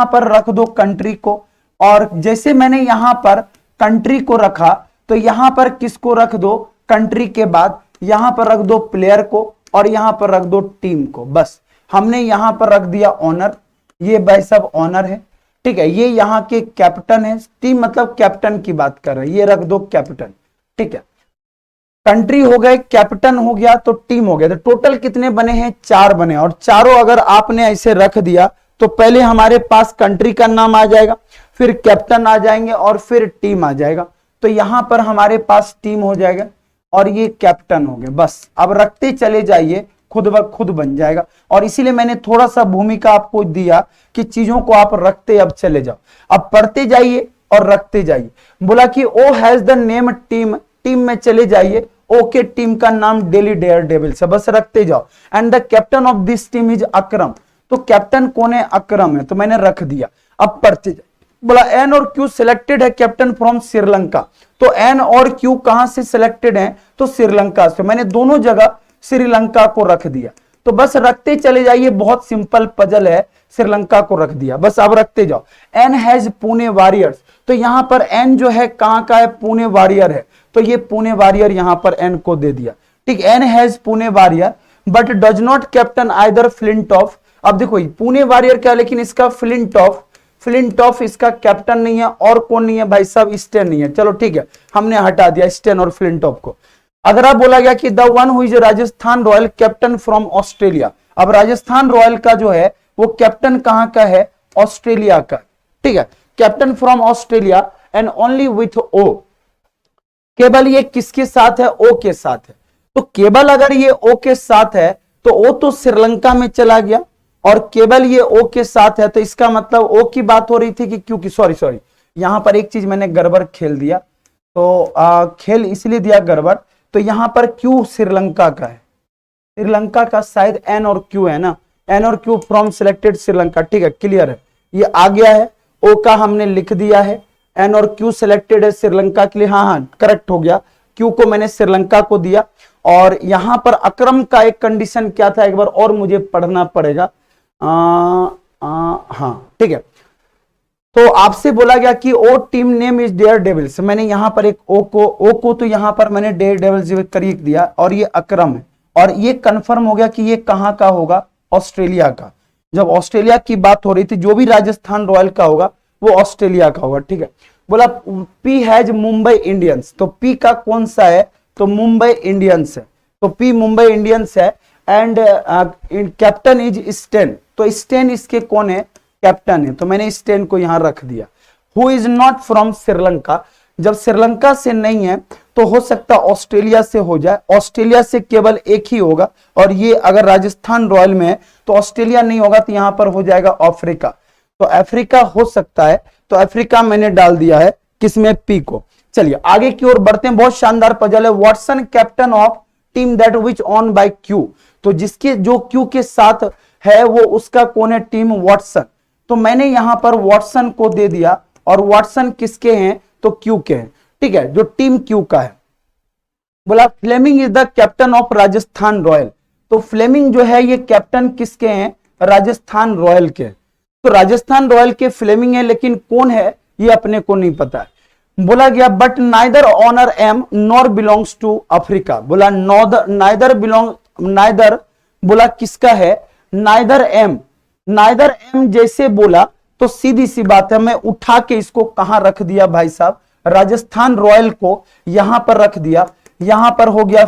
पर रख दो कंट्री को। और जैसे मैंने यहां पर कंट्री को रखा, तो यहां पर किसको रख दो, कंट्री के बाद यहां पर रख दो प्लेयर को, और यहां पर रख दो टीम को। बस हमने यहां पर रख दिया ऑनर, ये भाई साहब ऑनर है, ठीक है। ये यहां के कैप्टन है, टीम मतलब कैप्टन की बात कर रहे हैं, ये रख दो कैप्टन, ठीक है। कंट्री हो गए, कैप्टन हो गया, तो टीम हो गया। तो टोटल कितने बने हैं, चार बने। और चारों अगर आपने ऐसे रख दिया तो पहले हमारे पास कंट्री का नाम आ जाएगा, फिर कैप्टन आ जाएंगे, और फिर टीम आ जाएगा। तो यहां पर हमारे पास टीम हो जाएगा, और ये कैप्टन हो गए। बस अब रखते चले जाइए, खुद ब खुद बन जाएगा। और इसीलिए मैंने थोड़ा सा भूमिका आपको दिया कि चीजों को आप रखते अब चले जाओ, अब पढ़ते जाइए और रखते जाइए। बोला कि O has the name team, team में चले जाइए, ओके टीम का नाम दिल्ली डेयरडेविल्स है, बस रखते जाओ। And the captain of this team is Akram, तो कैप्टन कौन है, अकरम है, तो मैंने रख दिया। अब पढ़ते जाइए। बोला एन और क्यू सिलेक्टेड है कैप्टन फ्रॉम श्रीलंका, तो एन और क्यू कहां से सिलेक्टेड है, तो श्रीलंका से। मैंने दोनों जगह श्रीलंका को रख दिया। तो बस रखते चले जाइए, बहुत सिंपल पजल है, श्रीलंका को रख दिया, बस अब रखते जाओ। एन हैज पुणे वॉरियर्स, तो यहां पर एन जो है कहां का है, पुणे वॉरियर है, तो ये पुणे वॉरियर यहां पर एन को दे दिया, ठीक। N has Pune warrior but does not captain either Flintoff. अब देखो पुणे वॉरियर क्या, लेकिन इसका फ्लिंटॉफ इसका कैप्टन नहीं है, और कौन नहीं है भाई साहब, स्टेन नहीं है। चलो ठीक है, हमने हटा दिया स्टेन और फ्लिंटॉफ को। अगला बोला गया कि the one who is Rajasthan royal captain from Australia. अब राजस्थान रॉयल का जो है वो कैप्टन कहां का है, ऑस्ट्रेलिया का, ठीक है। Captain from Australia and only with O, केवल ये किसके साथ है, ओ के साथ है। तो केवल अगर ये ओ के साथ है तो ओ तो श्रीलंका में चला गया, और केवल ये ओ के साथ है तो इसका मतलब ओ की बात हो रही थी कि क्योंकि सॉरी यहां पर एक चीज मैंने गड़बड़ खेल दिया, तो खेल इसलिए दिया गड़बड़, तो यहां पर क्यू श्रीलंका का है, श्रीलंका का शायद एन और क्यू है ना, एन और क्यू फ्रॉम सिलेक्टेड श्रीलंका, ठीक है, क्लियर है, ये आ गया है, ओ का हमने लिख दिया है, एन और क्यू सिलेक्टेड है श्रीलंका के लिए, हाँ करेक्ट हो गया, क्यू को मैंने श्रीलंका को दिया। और यहां पर अक्रम का एक कंडीशन क्या था, एक बार और मुझे पढ़ना पड़ेगा, हाँ ठीक है, तो आपसे बोला गया कि O team name is Daredevils, मैंने यहां पर एक ओ को तो यहां पर मैंने डेयर डेविल्स करीक दिया, और ये अक्रम है, और ये कंफर्म हो गया कि ये कहां का होगा, ऑस्ट्रेलिया का। जब ऑस्ट्रेलिया की बात हो रही थी, जो भी राजस्थान रॉयल का होगा वो ऑस्ट्रेलिया का होगा, ठीक है। बोला पी हैज मुंबई इंडियंस, तो पी का कौन सा है, तो मुंबई इंडियंस है, तो पी मुंबई इंडियंस है, एंड कैप्टन इज स्टेन, तो स्टेन इसके कौन है, कैप्टन है, तो मैंने स्टेन को यहां रख दिया। Who is not from Sri Lanka, जब श्रीलंका से नहीं है तो हो सकता ऑस्ट्रेलिया से हो जाए, ऑस्ट्रेलिया से केवल एक ही होगा, और ये अगर राजस्थान रॉयल में है तो ऑस्ट्रेलिया नहीं होगा, तो यहां पर हो जाएगा अफ्रीका, तो अफ्रीका हो सकता है, तो अफ्रीका मैंने डाल दिया है किसमें, पी को। चलिए आगे की ओर बढ़ते हैं, बहुत शानदार पजल है। Watson captain of team that which own by Q, तो जिसके जो क्यू के साथ है वो उसका कौन है, टीम वॉटसन, तो मैंने यहां पर वॉटसन को दे दिया, और वॉटसन किसके हैं, तो क्यू के हैं, ठीक है, जो टीम क्यू का है। बोला Fleming is the captain of Rajasthan royal, तो फ्लेमिंग जो है ये कैप्टन किसके हैं, राजस्थान रॉयल के, तो राजस्थान रॉयल के फ्लेमिंग है, लेकिन कौन है ये अपने को नहीं पता है। बोला गया but neither owner M nor belongs to Africa, बोला नाइदर बोला किसका है, नाइदर एम जैसे बोला तो सीधी सी बात है, मैं उठा के इसको कहां रख दिया भाई साहब, राजस्थान रॉयल को यहां पर रख दिया, यहां पर हो गया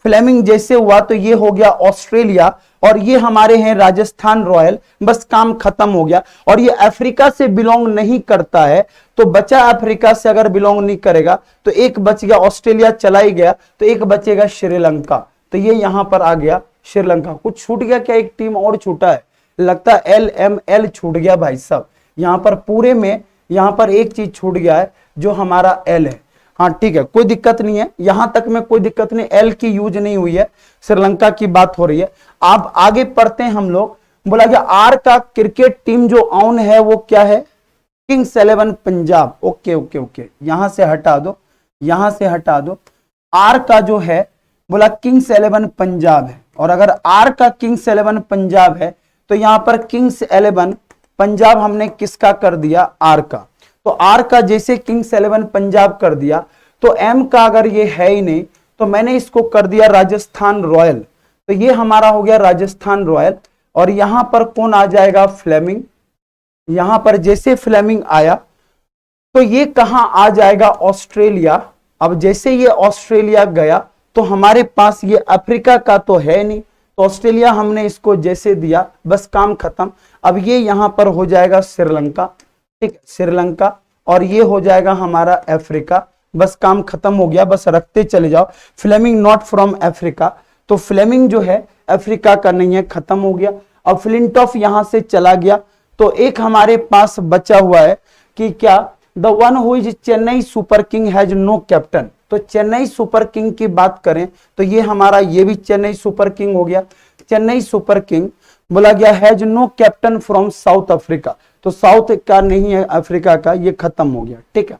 फ्लेमिंग जैसे हुआ तो ये हो गया ऑस्ट्रेलिया, और ये हमारे हैं राजस्थान रॉयल, बस काम खत्म हो गया। और ये अफ्रीका से बिलोंग नहीं करता है, तो बचा अफ्रीका से अगर बिलोंग नहीं करेगा तो एक बच गया, ऑस्ट्रेलिया चला ही गया, तो एक बचेगा श्रीलंका, तो ये यहां पर आ गया श्रीलंका। कुछ छूट गया क्या, एक टीम और छूटा है, लगता है LML छूट गया भाई साहब, यहां पर पूरे में यहां पर एक चीज छूट गया है जो हमारा L है, हाँ ठीक है, कोई दिक्कत नहीं है, यहां तक में कोई दिक्कत नहीं, L की यूज नहीं हुई है, श्रीलंका की बात हो रही है। आप आगे पढ़ते हैं हम लोग। बोला गया आर का क्रिकेट टीम जो ऑन है वो क्या है, किंग्स 11 पंजाब, ओके, यहां से हटा दो, यहां से हटा दो, आर का जो है बोला किंग्स 11 पंजाब है, और अगर आर का किंग्स 11 पंजाब है तो यहां पर किंग्स 11 पंजाब हमने किसका कर दिया, आर का, तो आर का जैसे किंग्स 11 पंजाब कर दिया, तो एम का अगर ये है ही नहीं तो मैंने इसको कर दिया राजस्थान रॉयल, तो ये हमारा हो गया राजस्थान रॉयल, और यहां पर कौन आ जाएगा, फ्लेमिंग, यहां पर जैसे फ्लेमिंग आया तो ये कहां आ जाएगा, ऑस्ट्रेलिया। अब जैसे ये ऑस्ट्रेलिया गया तो हमारे पास ये अफ्रीका का तो है नहीं, तो ऑस्ट्रेलिया हमने इसको जैसे दिया, बस काम खत्म। अब ये यहां पर हो जाएगा श्रीलंका, ठीक, श्रीलंका, और ये हो जाएगा हमारा अफ्रीका, बस काम खत्म हो गया, बस रखते चले जाओ। फ्लेमिंग नॉट फ्रॉम अफ्रीका, तो फ्लेमिंग जो है अफ्रीका का नहीं है, खत्म हो गया। अब फ्लिंटॉफ यहां से चला गया, तो एक हमारे पास बचा हुआ है कि क्या, the one who is Chennai super king has no captain, तो चेन्नई सुपर किंग की बात करें तो ये हमारा ये भी चेन्नई सुपर किंग हो गया, चेन्नई सुपर किंग बोला गया has no captain from South Africa, तो साउथ का नहीं है अफ्रीका का, ये खत्म हो गया, ठीक है।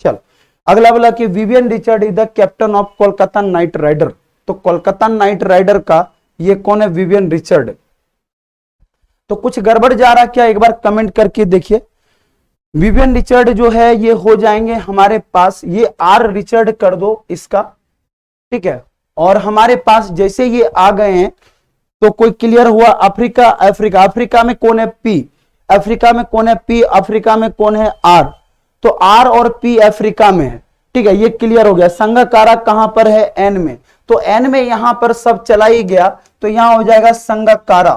चलो अगला बोला कि Vivian Richard is the captain of Kolkata knight rider, तो कोलकाता नाइट राइडर का ये कौन है, विवियन रिचर्ड, तो कुछ गड़बड़ जा रहा क्या, एक बार कमेंट करके देखिए। विवियन रिचर्ड जो है ये हो जाएंगे हमारे पास, ये आर रिचर्ड कर दो इसका, ठीक है, और हमारे पास जैसे ये आ गए हैं तो कोई क्लियर हुआ, अफ्रीका अफ्रीका में कौन है, पी, अफ्रीका में कौन है, पी, अफ्रीका में कौन है, आर, तो आर और पी अफ्रीका में है, ठीक है, ये क्लियर हो गया। संगाकारा कहां पर है, एन में, तो एन में यहां पर सब चला ही गया, तो यहां हो जाएगा संगाकारा,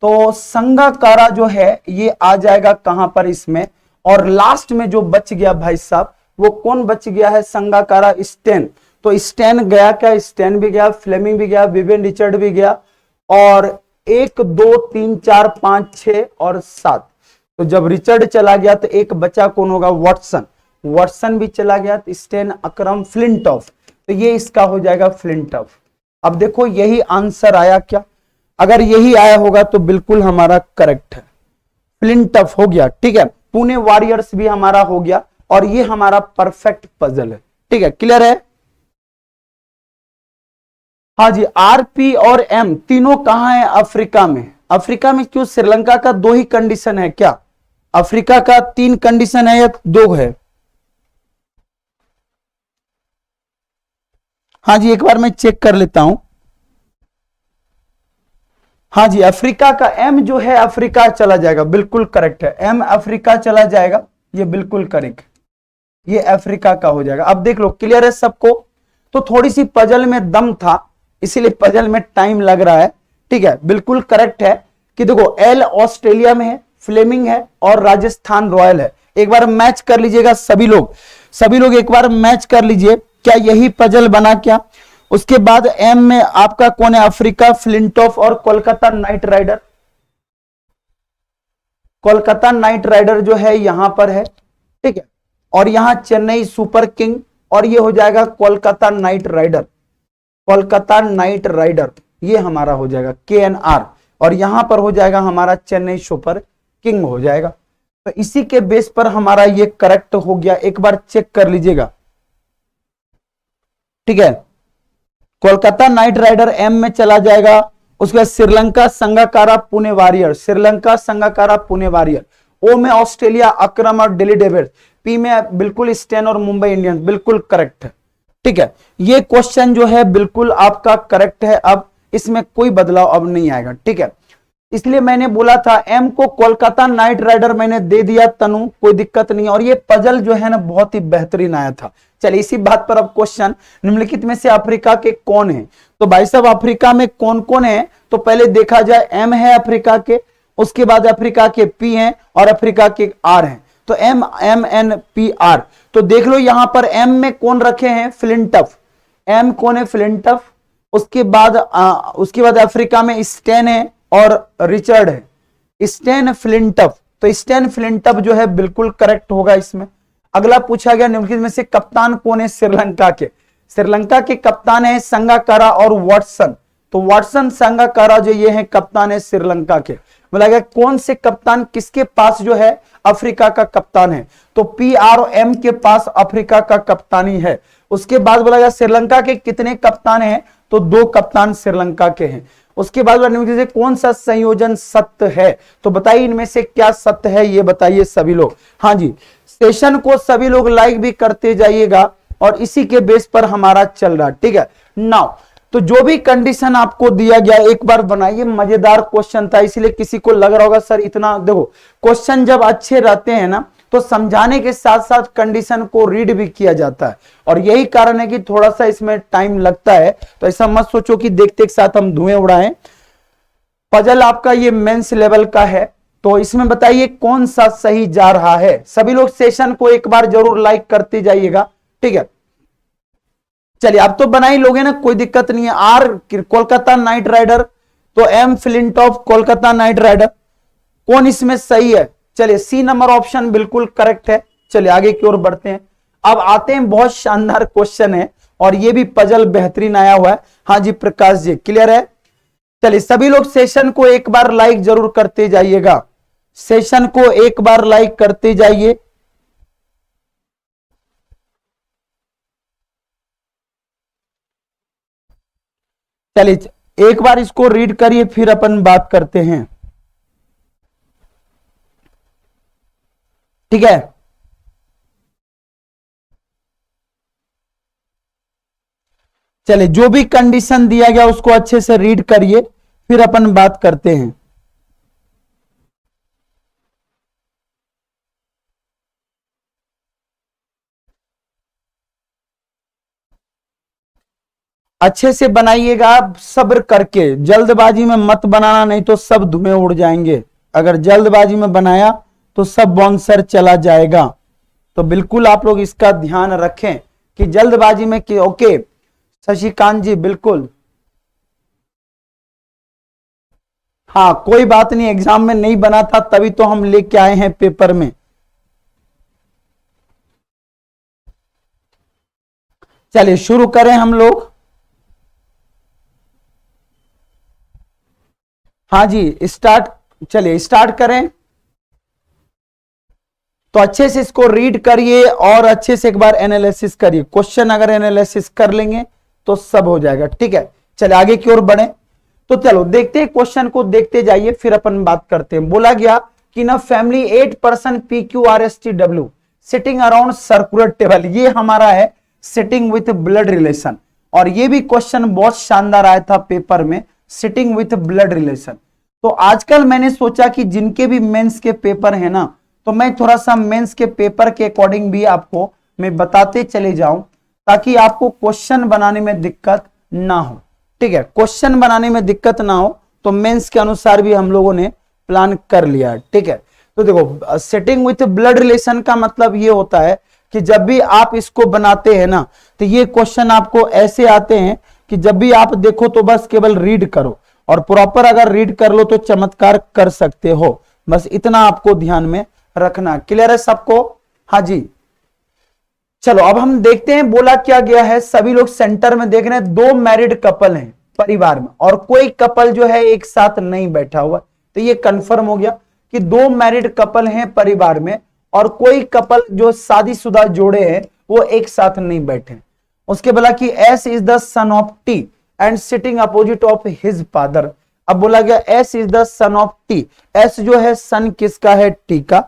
तो संगाकारा जो है ये आ जाएगा कहां पर इसमें, और लास्ट में जो बच गया भाई साहब वो कौन बच गया है? संगाकारा स्टेन। तो स्टेन गया क्या? स्टेन भी गया, फ्लेमिंग भी गया, विवियन रिचर्ड भी गया, और 1 2 3 4 5 6 और 7। तो जब रिचर्ड चला गया तो एक बचा कौन होगा? वॉटसन। वॉटसन भी चला गया तो स्टेन, अकरम, फ्लिंटॉफ। तो ये इसका हो जाएगा फ्लिंटॉफ। अब देखो यही आंसर आया क्या? अगर यही आया होगा तो बिल्कुल हमारा करेक्ट है, फ्लिंटॉफ हो गया। ठीक है, पुणे वॉरियर्स भी हमारा हो गया, और ये हमारा परफेक्ट पजल है। ठीक है, क्लियर है? हाँ जी, आरपी और एम तीनों कहां है? अफ्रीका में। अफ्रीका में क्यों? श्रीलंका का 2 ही कंडीशन है क्या? अफ्रीका का 3 कंडीशन है या 2 है? हाँ जी, एक बार मैं चेक कर लेता हूं। हाँ जी, अफ्रीका का एम जो है अफ्रीका चला जाएगा, बिल्कुल करेक्ट है। एम अफ्रीका चला जाएगा, ये बिल्कुल करेक्ट, ये अफ्रीका का हो जाएगा। अब देख लो, क्लियर है सबको? तो थोड़ी सी पजल में दम था, इसीलिए पजल में टाइम लग रहा है। ठीक है, बिल्कुल करेक्ट है कि देखो एल ऑस्ट्रेलिया में है, फ्लेमिंग है, और राजस्थान रॉयल है। एक बार मैच कर लीजिएगा सभी लोग एक बार मैच कर लीजिए, क्या यही पजल बना क्या? उसके बाद एम में आपका कौन है? अफ्रीका, फ्लिंटॉफ और Kolkata knight rider. Kolkata knight rider जो है यहां पर है। ठीक है, और यहां चेन्नई सुपर किंग, और ये हो जाएगा Kolkata knight rider. Kolkata knight rider ये हमारा हो जाएगा KNR, और यहां पर हो जाएगा हमारा चेन्नई सुपर किंग हो जाएगा। तो इसी के बेस पर हमारा ये करेक्ट हो गया, एक बार चेक कर लीजिएगा। ठीक है, कोलकाता नाइट राइडर एम में चला जाएगा। उसके बाद श्रीलंका संगाकारा पुणे वॉरियर, श्रीलंका संगाकारा पुणे वॉरियर। ओ में ऑस्ट्रेलिया अकरम और दिल्ली डेविड्स। पी में बिल्कुल स्टेन और मुंबई इंडियंस, बिल्कुल करेक्ट है। ठीक है, ये क्वेश्चन जो है बिल्कुल आपका करेक्ट है, अब इसमें कोई बदलाव अब नहीं आएगा। ठीक है, इसलिए मैंने बोला था एम को कोलकाता नाइट राइडर मैंने दे दिया तनु, कोई दिक्कत नहीं। और ये पजल जो है ना बहुत ही बेहतरीन आया था। चलिए इसी बात पर अब क्वेश्चन, निम्नलिखित में से अफ्रीका के कौन है? तो भाई साहब अफ्रीका में कौन कौन है? तो पहले देखा जाए, एम है अफ्रीका के, उसके बाद अफ्रीका के पी हैं, और अफ्रीका के आर हैं। तो MMNPR। तो देख लो यहां पर एम में कौन रखे हैं? फ्लिंटफ। एम कौन है? फ्लिंटफ। उसके बाद अफ्रीका में स्टेन है और रिचर्ड है। स्टेन फ्लिंटफ, तो स्टेन फ्लिंटफ जो है बिल्कुल करेक्ट होगा इसमें। अगला पूछा गया निम्नलिखित में से कप्तान कौन है श्रीलंका के? श्रीलंका के कप्तान है संगाकारा और वॉटसन। तो वॉटसन संगाकारा जो ये है कप्तान है श्रीलंका के। बोला गया कौन से कप्तान किसके पास जो है? अफ्रीका का कप्तान है। तो PR और M के पास अफ्रीका का कप्तानी है। उसके बाद बोला गया श्रीलंका के कितने कप्तान हैं? तो 2 कप्तान श्रीलंका के हैं। उसके बाद निम्नलिखित से कौन सा संयोजन सत्य है? तो बताइए इनमें से क्या सत्य है, ये बताइए सभी लोग। हाँ जी, सेशन को सभी लोग लाइक भी करते जाइएगा, और इसी के बेस पर हमारा चल रहा। ठीक है, नाउ तो जो भी कंडीशन आपको दिया गया एक बार बनाइए। मजेदार क्वेश्चन था, इसलिए किसी को लग रहा होगा सर इतना, देखो क्वेश्चन जब अच्छे रहते हैं ना तो समझाने के साथ साथ कंडीशन को रीड भी किया जाता है, और यही कारण है कि थोड़ा सा इसमें टाइम लगता है। तो ऐसा मत सोचो कि देखते के साथ हम धुएं उड़ाएं। पजल आपका ये मेंस लेवल का है, तो इसमें बताइए कौन सा सही जा रहा है। सभी लोग सेशन को एक बार जरूर लाइक करते जाइएगा। ठीक है, चलिए अब तो बना ही लोगे ना, कोई दिक्कत नहीं है। आर कोलकाता नाइट राइडर, तो M Flintoff Kolkata knight rider, कौन इसमें सही है? चलिए सी नंबर ऑप्शन बिल्कुल करेक्ट है। चलिए आगे की ओर बढ़ते हैं। अब आते हैं, बहुत शानदार क्वेश्चन है, और ये भी पजल बेहतरीन आया हुआ है। हाँ जी प्रकाश जी, क्लियर है? चलिए सभी लोग सेशन को एक बार लाइक जरूर करते जाइएगा, सेशन को एक बार लाइक करते जाइए। चलिए एक बार इसको रीड करिए, फिर अपन बात करते हैं। ठीक है, चलिए जो भी कंडीशन दिया गया उसको अच्छे से रीड करिए, फिर अपन बात करते हैं। अच्छे से बनाइएगा, सब्र करके, जल्दबाजी में मत बनाना, नहीं तो सब धुएं उड़ जाएंगे। अगर जल्दबाजी में बनाया तो सब बाउंसर चला जाएगा। तो बिल्कुल आप लोग इसका ध्यान रखें कि जल्दबाजी में कि ओके शशिकांत जी बिल्कुल, हाँ कोई बात नहीं, एग्जाम में नहीं बना था तभी तो हम लेके आए हैं पेपर में। चलिए शुरू करें हम लोग। हाँ जी स्टार्ट, चलिए स्टार्ट करें। तो अच्छे से इसको रीड करिए और अच्छे से एक बार एनालिसिस करिए। क्वेश्चन अगर एनालिसिस कर लेंगे तो सब हो जाएगा, ठीक है। चलिए आगे की ओर बढ़े। तो चलो देखते हैं क्वेश्चन को, देखते जाइए फिर अपन बात करते हैं। बोला गया कि ना family 8% PQRSTW sitting around circular table, ये हमारा है सिटिंग विथ ब्लड रिलेशन। और ये भी क्वेश्चन बहुत शानदार आया था पेपर में, सिटिंग विथ ब्लड रिलेशन। तो आजकल मैंने सोचा कि जिनके भी मेंस के पेपर है ना, तो मैं थोड़ा सा मेंस के पेपर के अकॉर्डिंग भी आपको मैं बताते चले जाऊं, ताकि आपको क्वेश्चन बनाने में दिक्कत ना हो, ठीक है। क्वेश्चन बनाने में दिक्कत ना हो तो मेंस के अनुसार भी हम लोगों ने प्लान कर लिया, ठीक है। तो देखो सेटिंग विथ ब्लड रिलेशन का मतलब ये होता है कि जब भी आप इसको बनाते हैं ना, तो ये क्वेश्चन आपको ऐसे आते हैं कि जब भी आप देखो तो बस केवल रीड करो, और प्रॉपर अगर रीड कर लो तो चमत्कार कर सकते हो। बस इतना आपको ध्यान में रखना। क्लियर है सबको? हाँ जी। चलो अब हम देखते हैं बोला क्या गया है। सभी लोग सेंटर में देख रहे हैं, दो मैरिड कपल हैं परिवार में और कोई कपल जो है एक साथ नहीं बैठा हुआ। तो ये कंफर्म हो गया कि दो मैरिड कपल हैं परिवार में और कोई कपल जो शादीशुदा जोड़े हैं वो एक साथ नहीं बैठे। उसके बोला कि S is the son of T and sitting opposite of his father. अब बोला गया S is the son of T, S जो है सन किसका है? टी का।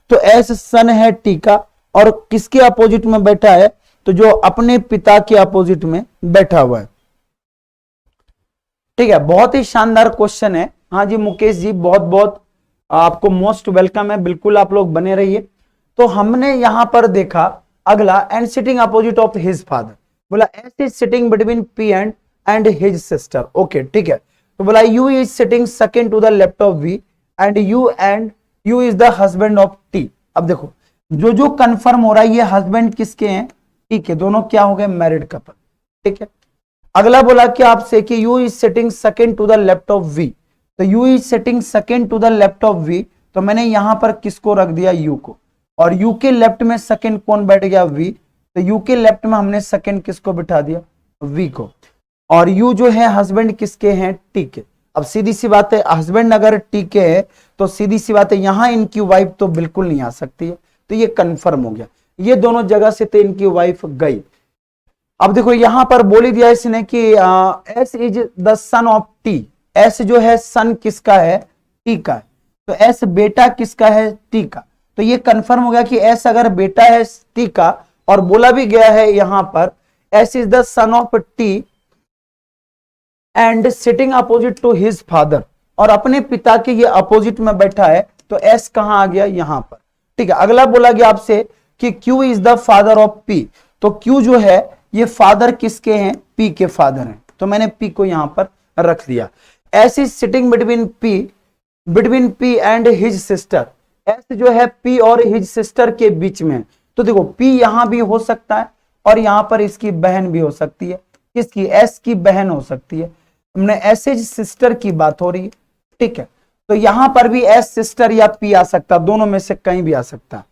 तो एस सन है टी का और किसके अपोजिट में बैठा है? तो जो अपने पिता के अपोजिट में बैठा हुआ है, ठीक है। बहुत ही शानदार क्वेश्चन है। हाँ जी मुकेश जी, बहुत बहुत आपको मोस्ट वेलकम है, बिल्कुल आप लोग बने रहिए। तो हमने यहां पर देखा अगला, and sitting opposite of his father. बोला S is sitting between P and his sister, okay ठीक है। तो बोला U is sitting second to the left of V and U is the husband of T. अब देखो जो जो confirm हो रहा है, ये हस्बैंड किसके हैं? ठीक है, दोनों क्या हो गए? मैरिड कपल, ठीक है। अगला बोला कि आपसे कि U is sitting second to the left of V. तो U is sitting second to the left of V, तो मैंने यहां पर किसको रख दिया? यू को। और यू के लेफ्ट में सेकंड कौन बैठ गया? वी। तो यू के लेफ्ट में हमने सेकंड किसको बिठा दिया? वी को। और यू जो है हस्बैंड किसके हैं? टी के। अब सीधी सी बात है, हस्बैंड अगर टी के है तो सीधी सी बात है यहां इनकी वाइफ तो बिल्कुल नहीं आ सकती है। तो ये कंफर्म हो गया, ये दोनों जगह से तो इनकी वाइफ गई। अब देखो यहां पर बोल ही दिया इसने कि S is the son of T. S जो है सन किसका है? टी का है। तो एस बेटा किसका है? टी का। तो ये कंफर्म हो गया कि एस अगर बेटा है टी का, और बोला भी गया है यहां पर S is the son of T and sitting opposite to his father, और अपने पिता के ये अपोजिट में बैठा है, तो एस कहां आ गया? यहां पर, ठीक है। अगला बोला गया आपसे कि Q is the father of P. तो क्यू जो है ये फादर किसके हैं? पी के फादर हैं। तो मैंने पी को यहां पर रख दिया। S is sitting between P and his sister. S जो है पी और हिज सिस्टर के बीच में। तो देखो पी यहां भी हो सकता है और यहां पर इसकी बहन भी हो सकती है। किसकी? एस की बहन हो सकती है। हमने एस इज सिस्टर की बात हो रही है, ठीक है। तो यहां पर भी एस सिस्टर या पी आ सकता, दोनों में से कहीं भी आ सकता।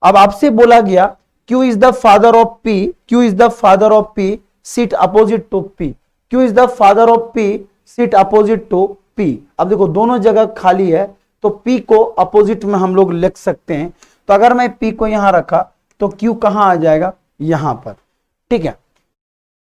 अब आपसे बोला गया Q is the father of P, Q is the father of P sit opposite to P, Q is the father of P sit opposite to P. अब देखो दोनों जगह खाली है तो पी को अपोजिट में हम लोग लिख सकते हैं। तो अगर मैं पी को यहां रखा तो क्यू कहां आ जाएगा? यहां पर, ठीक है।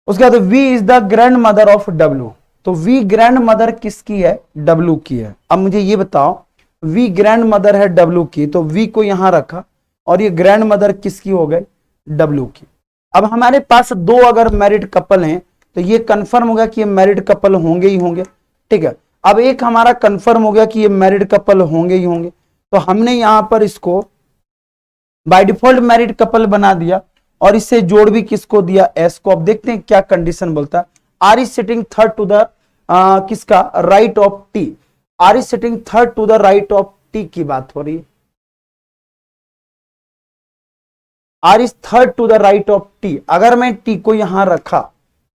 उसके बाद V is the grand mother of W. तो वी ग्रैंड मदर किसकी है? डब्ल्यू की है। अब मुझे ये बताओ, वी ग्रैंड मदर है डब्ल्यू की, तो वी को यहां रखा और ये ग्रैंड मदर किसकी हो गई? डब्ल्यू की। अब हमारे पास दो अगर मैरिड कपल हैं तो ये कंफर्म हो गया कि ये मैरिड कपल होंगे ही होंगे, ठीक है। अब एक हमारा कंफर्म हो गया कि ये मैरिड कपल होंगे ही होंगे, तो हमने यहां पर इसको बाय डिफॉल्ट मैरिड कपल बना दिया और इससे जोड़ भी किसको दिया? एस को। अब देखते हैं क्या कंडीशन बोलता है। R is sitting third to the किसका? Right of T. R is sitting third to the right of T की बात हो रही है। R is third to the right of T. अगर मैं टी को यहां रखा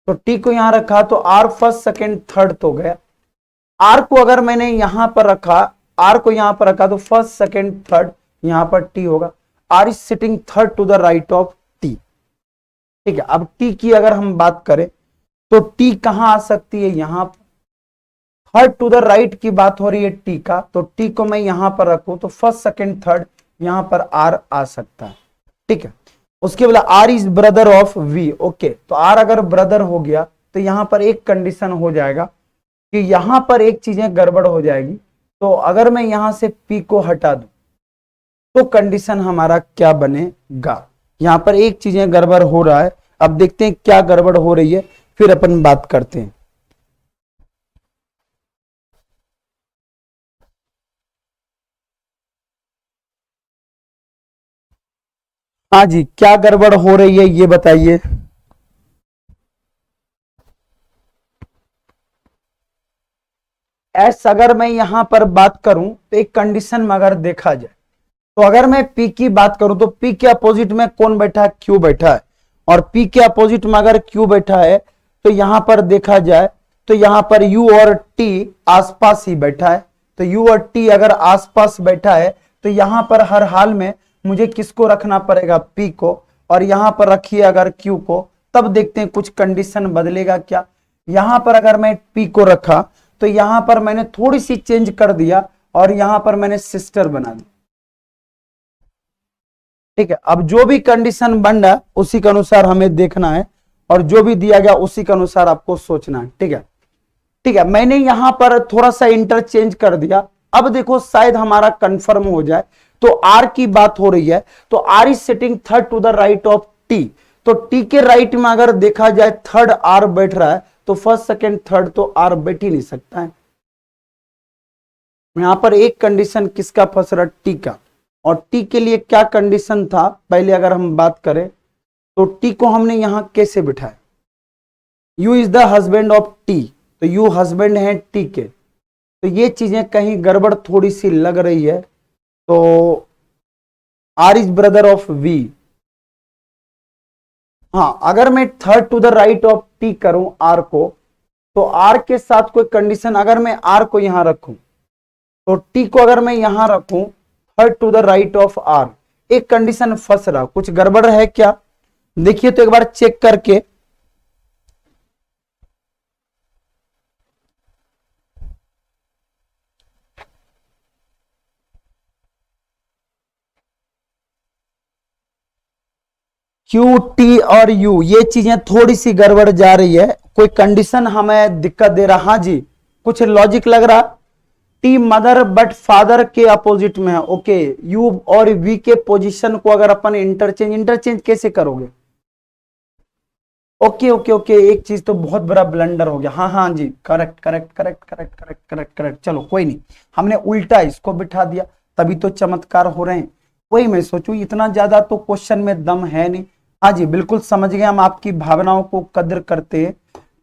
तो टी को यहां रखा तो आर फर्स्ट सेकेंड थर्ड तो गया। आर को अगर मैंने यहां पर रखा, आर को यहां पर रखा तो फर्स्ट सेकेंड थर्ड यहां पर टी होगा। R is sitting third to the right of T. ठीक है, अब टी की अगर हम बात करें तो टी कहां आ सकती है, यहां पर। थर्ड टू द राइट की बात हो रही है टी का, तो टी को मैं यहां पर रखूं तो फर्स्ट सेकेंड थर्ड यहां पर आर आ सकता है। ठीक है, उसके बाद R is brother of V. Okay, तो आर अगर ब्रदर हो गया तो यहां पर एक कंडीशन हो जाएगा कि यहां पर एक चीजें गड़बड़ हो जाएगी। तो अगर मैं यहां से पी को हटा दूं तो कंडीशन हमारा क्या बनेगा। यहां पर एक चीजें गड़बड़ हो रहा है, अब देखते हैं क्या गड़बड़ हो रही है, फिर अपन बात करते हैं। हाँ जी, क्या गड़बड़ हो रही है ये बताइए। एस अगर मैं यहां पर बात करूं तो एक कंडीशन में अगर देखा जाए तो अगर मैं पी की बात करूं तो पी के अपोजिट में कौन बैठा है, क्यू बैठा है। और पी के अपोजिट में अगर क्यू बैठा है तो यहां पर देखा जाए तो यहां पर यू और टी आसपास ही बैठा है। तो यू और टी अगर आसपास बैठा है तो यहां पर हर हाल में मुझे किसको रखना पड़ेगा, पी को। और यहां पर रखिए अगर क्यू को, तब देखते हैं कुछ कंडीशन बदलेगा क्या। यहां पर अगर मैं पी को रखा तो यहां पर मैंने थोड़ी सी चेंज कर दिया और यहां पर मैंने सिस्टर बना दी। ठीक है, अब जो भी कंडीशन बन रहा है उसी के अनुसार हमें देखना है और जो भी दिया गया उसी के अनुसार आपको सोचना है। ठीक है, ठीक है, मैंने यहां पर थोड़ा सा इंटरचेंज कर दिया। अब देखो शायद हमारा कंफर्म हो जाए। तो आर की बात हो रही है तो R is sitting third to the right of T. तो टी के राइट में अगर देखा जाए थर्ड आर बैठ रहा है तो फर्स्ट सेकेंड थर्ड तो आर बैठ ही नहीं सकता है। यहां पर एक कंडीशन किसका फंस रहा, टी का। और टी के लिए क्या कंडीशन था, पहले अगर हम बात करें तो टी को हमने यहां कैसे बिठाया, you is the husband of T. तो यू हस्बैंड है टी के, तो ये चीजें कहीं गड़बड़ थोड़ी सी लग रही है। तो R is brother of V. हाँ, अगर मैं third to the right of T करूं आर को, तो आर के साथ कोई कंडीशन, अगर मैं आर को यहां रखूं तो टी को अगर मैं यहां रखूं third to the right of R, एक कंडीशन फंस रहा, कुछ गड़बड़ है क्या, देखिए तो एक बार चेक करके। क्यू टी और यू ये चीजें थोड़ी सी गड़बड़ जा रही है, कोई कंडीशन हमें दिक्कत दे रहा। हाँ जी, कुछ लॉजिक लग रहा। टी मदर बट फादर के अपोजिट में है। ओके, यू और वी के पोजीशन को अगर अपन इंटरचेंज कैसे करोगे। ओके ओके ओके, एक चीज तो बहुत बड़ा ब्लंडर हो गया। हाँ हाँ जी, correct correct correct correct correct correct correct, चलो कोई नहीं, हमने उल्टा इसको बिठा दिया, तभी तो चमत्कार हो रहे हैं। वही मैं सोचूं, इतना ज्यादा तो क्वेश्चन में दम है नहीं। हाँ जी, बिल्कुल समझ गए, हम आपकी भावनाओं को कदर करते हैं।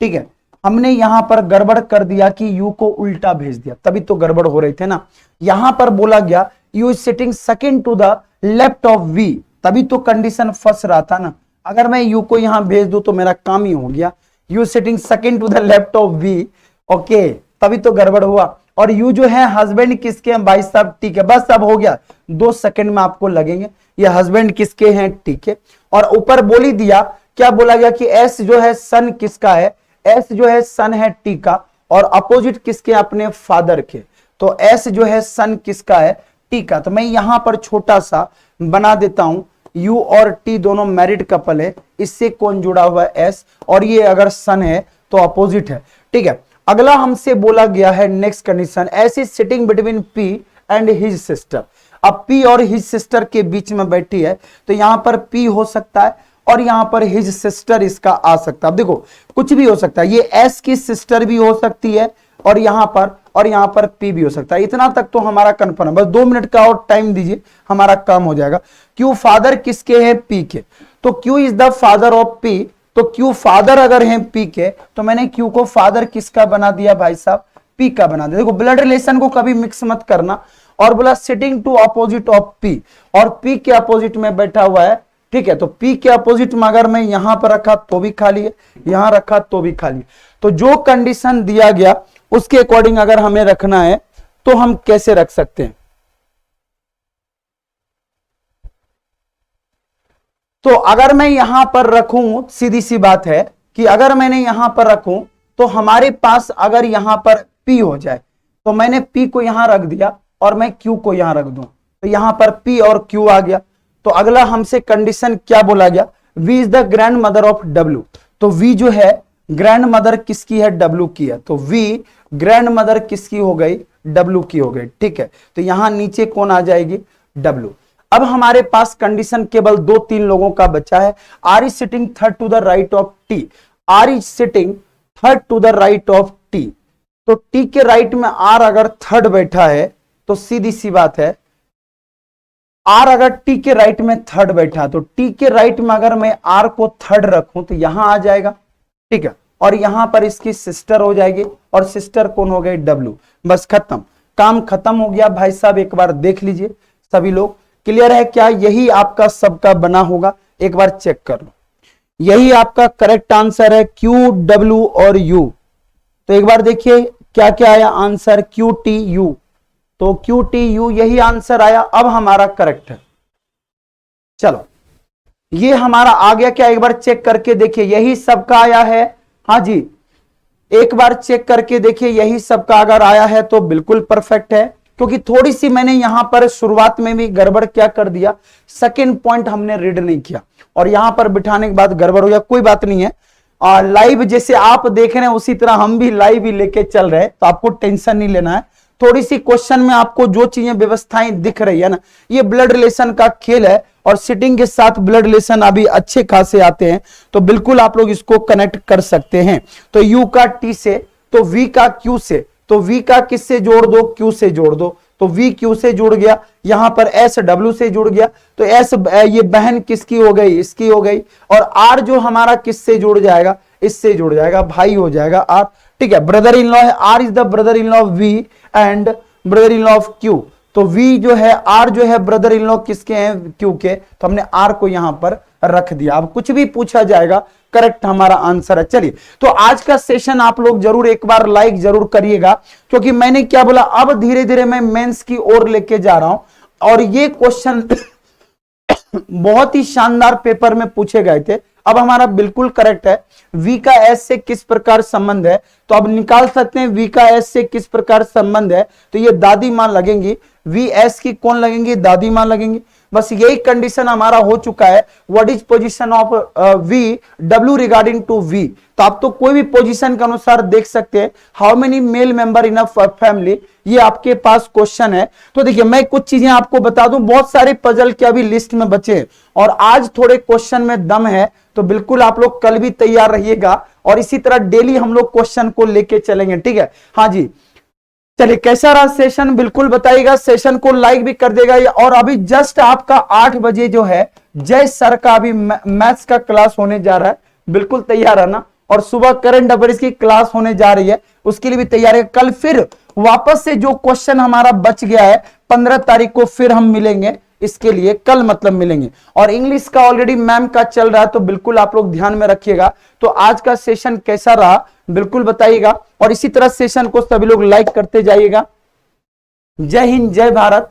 ठीक है, हमने यहां पर गड़बड़ कर दिया कि यू को उल्टा भेज दिया, तभी तो गड़बड़ हो रहे थे ना। यहां पर बोला गया U is sitting second to the left of V, तभी तो कंडीशन फंस रहा था ना। अगर मैं यू को यहां भेज दूं तो मेरा काम ही हो गया, U sitting second to the left of V. Okay, तभी तो गड़बड़ हुआ। और यू जो है हस्बैंड किसके हैं भाई साहब, ठीक है, बस अब हो गया, 2 सेकंड में आपको लगेंगे ये हस्बैंड किसके हैं, ठीक है। और ऊपर बोल ही दिया, क्या बोला गया कि एस जो है सन किसका है, एस जो है सन है टी का, और अपोजिट किसके, अपने फादर के। तो एस जो है सन किसका है, टी का। तो मैं यहां पर छोटा सा बना देता हूं, यू और टी दोनों मैरिड कपल है, इससे कौन जुड़ा हुआ है, एस, और ये अगर सन है तो अपोजिट है। ठीक है, अगला हमसे बोला गया है next condition, S is sitting between P and his sister. अब पी और हिज सिस्टर के बीच में बैठी है, तो यहां पर पी हो सकता है और यहां पर हिज सिस्टर इसका आ सकता है। अब देखो कुछ भी हो सकता है, ये एस की सिस्टर भी हो सकती है और यहां पर पी भी हो सकता है। इतना तक तो हमारा कंफर्म है, बस 2 मिनट का और टाइम दीजिए, हमारा काम हो जाएगा। क्यू फादर किसके हैं, पी के, तो Q is the father of P. तो क्यू फादर अगर है पी के, तो मैंने क्यू को फादर किसका बना दिया भाई साहब, पी का बना दिया। देखो ब्लड रिलेशन को कभी मिक्स मत करना। और बोला sitting to opposite of P, और पी के अपोजिट में बैठा हुआ है ठीक है। तो P के अपोजिट में अगर मैं यहां पर रखा तो भी खाली है, यहां रखा तो भी खाली है। तो जो कंडीशन दिया गया उसके अकॉर्डिंग अगर हमें रखना है तो हम कैसे रख सकते हैं? तो अगर मैं यहां पर रखूं, सीधी सी बात है कि अगर मैंने यहां पर रखूं तो हमारे पास अगर यहां पर P हो जाए, तो मैंने P को यहां रख दिया और मैं Q को यहां रख दूं, तो यहां पर P और Q आ गया। तो अगला हमसे कंडीशन क्या बोला गया? V is the grand mother of W। तो V जो है ग्रैंड मदर किसकी है? W की है। तो V ग्रैंड मदर किसकी हो गई? W की हो गई, ठीक है। तो यहां नीचे कौन आ जाएगी? W। अब हमारे पास कंडीशन केवल 2-3 लोगों का बचा है। R is sitting third to the right of T। R is sitting third to the right of T। तो T के राइट में R अगर थर्ड बैठा है तो सीधी सी बात है, R अगर T के राइट में थर्ड बैठा, तो T के राइट में अगर मैं R को थर्ड रखूं तो यहां आ जाएगा, ठीक है। और यहां पर इसकी सिस्टर हो जाएगी, और सिस्टर कौन हो गई? W। बस खत्म, काम खत्म हो गया भाई साहब। एक बार देख लीजिए सभी लोग, क्लियर है क्या? यही आपका सबका बना होगा, एक बार चेक कर लो। यही आपका करेक्ट आंसर है, Q, W और U। तो एक बार देखिए क्या क्या आया आंसर, Q, T, U। तो Q, T, U यही आंसर आया। अब हमारा करेक्ट है। चलो ये हमारा आ गया क्या? एक बार चेक करके देखिए, यही सबका आया है। हाँ जी, एक बार चेक करके देखिए, यही सबका अगर आया है तो बिल्कुल परफेक्ट है। क्योंकि थोड़ी सी मैंने यहां पर शुरुआत में भी गड़बड़ क्या कर दिया, सेकंड पॉइंट हमने रीड नहीं किया और यहां पर बिठाने के बाद गड़बड़ हो गया। कोई बात नहीं है, लाइव जैसे आप देख रहे हैं उसी तरह हम भी लाइव ही लेके चल रहे हैं, तो आपको टेंशन नहीं लेना है। थोड़ी सी क्वेश्चन में आपको जो चीजें व्यवस्थाएं दिख रही है ना, ये ब्लड रिलेशन का खेल है और सिटिंग के साथ ब्लड रिलेशन अभी अच्छे खासे आते हैं, तो बिल्कुल आप लोग इसको कनेक्ट कर सकते हैं। तो U का T से, तो V का Q से, तो V का किससे जोड़ दो? Q से जोड़ दो। तो V Q से जुड़ गया, यहां पर S W से जुड़ गया, तो S ये बहन किसकी हो गई? इसकी हो गई। और R जो हमारा किससे जुड़ जाएगा? इससे जुड़ जाएगा, भाई हो जाएगा R, ठीक है। ब्रदर इन लॉ है, R is the brother in law of V and brother in law of Q। तो V जो है, R जो है ब्रदर इन लॉ किसके हैं? Q के। तो हमने R को यहां पर रख दिया। अब कुछ भी पूछा जाएगा, करेक्ट हमारा आंसर है। चलिए, तो आज का सेशन आप लोग जरूर एक बार लाइक जरूर करिएगा, क्योंकि मैंने क्या बोला, अब धीरे धीरे मैं मेंस की ओर लेके जा रहा हूं और ये क्वेश्चन बहुत ही शानदार पेपर में पूछे गए थे। अब हमारा बिल्कुल करेक्ट है, V का S से किस प्रकार संबंध है? तो अब निकाल सकते हैं V का S से किस प्रकार संबंध है। तो ये दादी मां लगेंगी, V S की कौन लगेंगी? दादी मां लगेंगी। बस यही कंडीशन हमारा हो चुका है। What is position of V W regarding to V? तो आप तो कोई भी पोजीशन के अनुसार देख सकते हैं। How many male member in a family, ये आपके पास क्वेश्चन है। तो देखिए, मैं कुछ चीजें आपको बता दूं, बहुत सारे पजल के अभी लिस्ट में बचे हैं और आज थोड़े क्वेश्चन में दम है, तो बिल्कुल आप लोग कल भी तैयार रहिएगा और इसी तरह डेली हम लोग क्वेश्चन को लेके चलेंगे, ठीक है। हाँ जी, चलिए कैसा रहा सेशन बिल्कुल बताइएगा, सेशन को लाइक भी कर देगा। और अभी जस्ट आपका 8 बजे जो है जय सर का अभी मैथ्स का क्लास होने जा रहा है, बिल्कुल तैयार रहना। और सुबह करंट अफेयर्स की क्लास होने जा रही है, उसके लिए भी तैयार है। कल फिर वापस से जो क्वेश्चन हमारा बच गया है 15 तारीख को फिर हम मिलेंगे, इसके लिए कल मतलब मिलेंगे। और इंग्लिश का ऑलरेडी मैम का चल रहा है, तो बिल्कुल आप लोग ध्यान में रखिएगा। तो आज का सेशन कैसा रहा बिल्कुल बताइएगा और इसी तरह सेशन को सभी लोग लाइक करते जाइएगा। जय हिंद, जय भारत।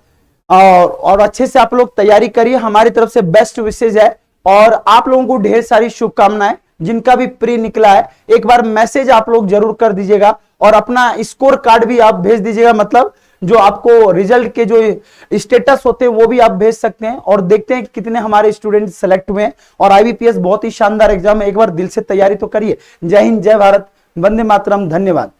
और अच्छे से आप लोग तैयारी करिए, हमारी तरफ से बेस्ट विशेष है और आप लोगों को ढेर सारी शुभकामनाएं। जिनका भी प्री निकला है एक बार मैसेज आप लोग जरूर कर दीजिएगा और अपना स्कोर कार्ड भी आप भेज दीजिएगा, मतलब जो आपको रिजल्ट के जो स्टेटस होते हैं वो भी आप भेज सकते हैं। और देखते हैं कितने हमारे स्टूडेंट सेलेक्ट हुए हैं। और IBPS बहुत ही शानदार एग्जाम है, एक बार दिल से तैयारी तो करिए। जय हिंद, जय भारत, वंदे मातरम, धन्यवाद।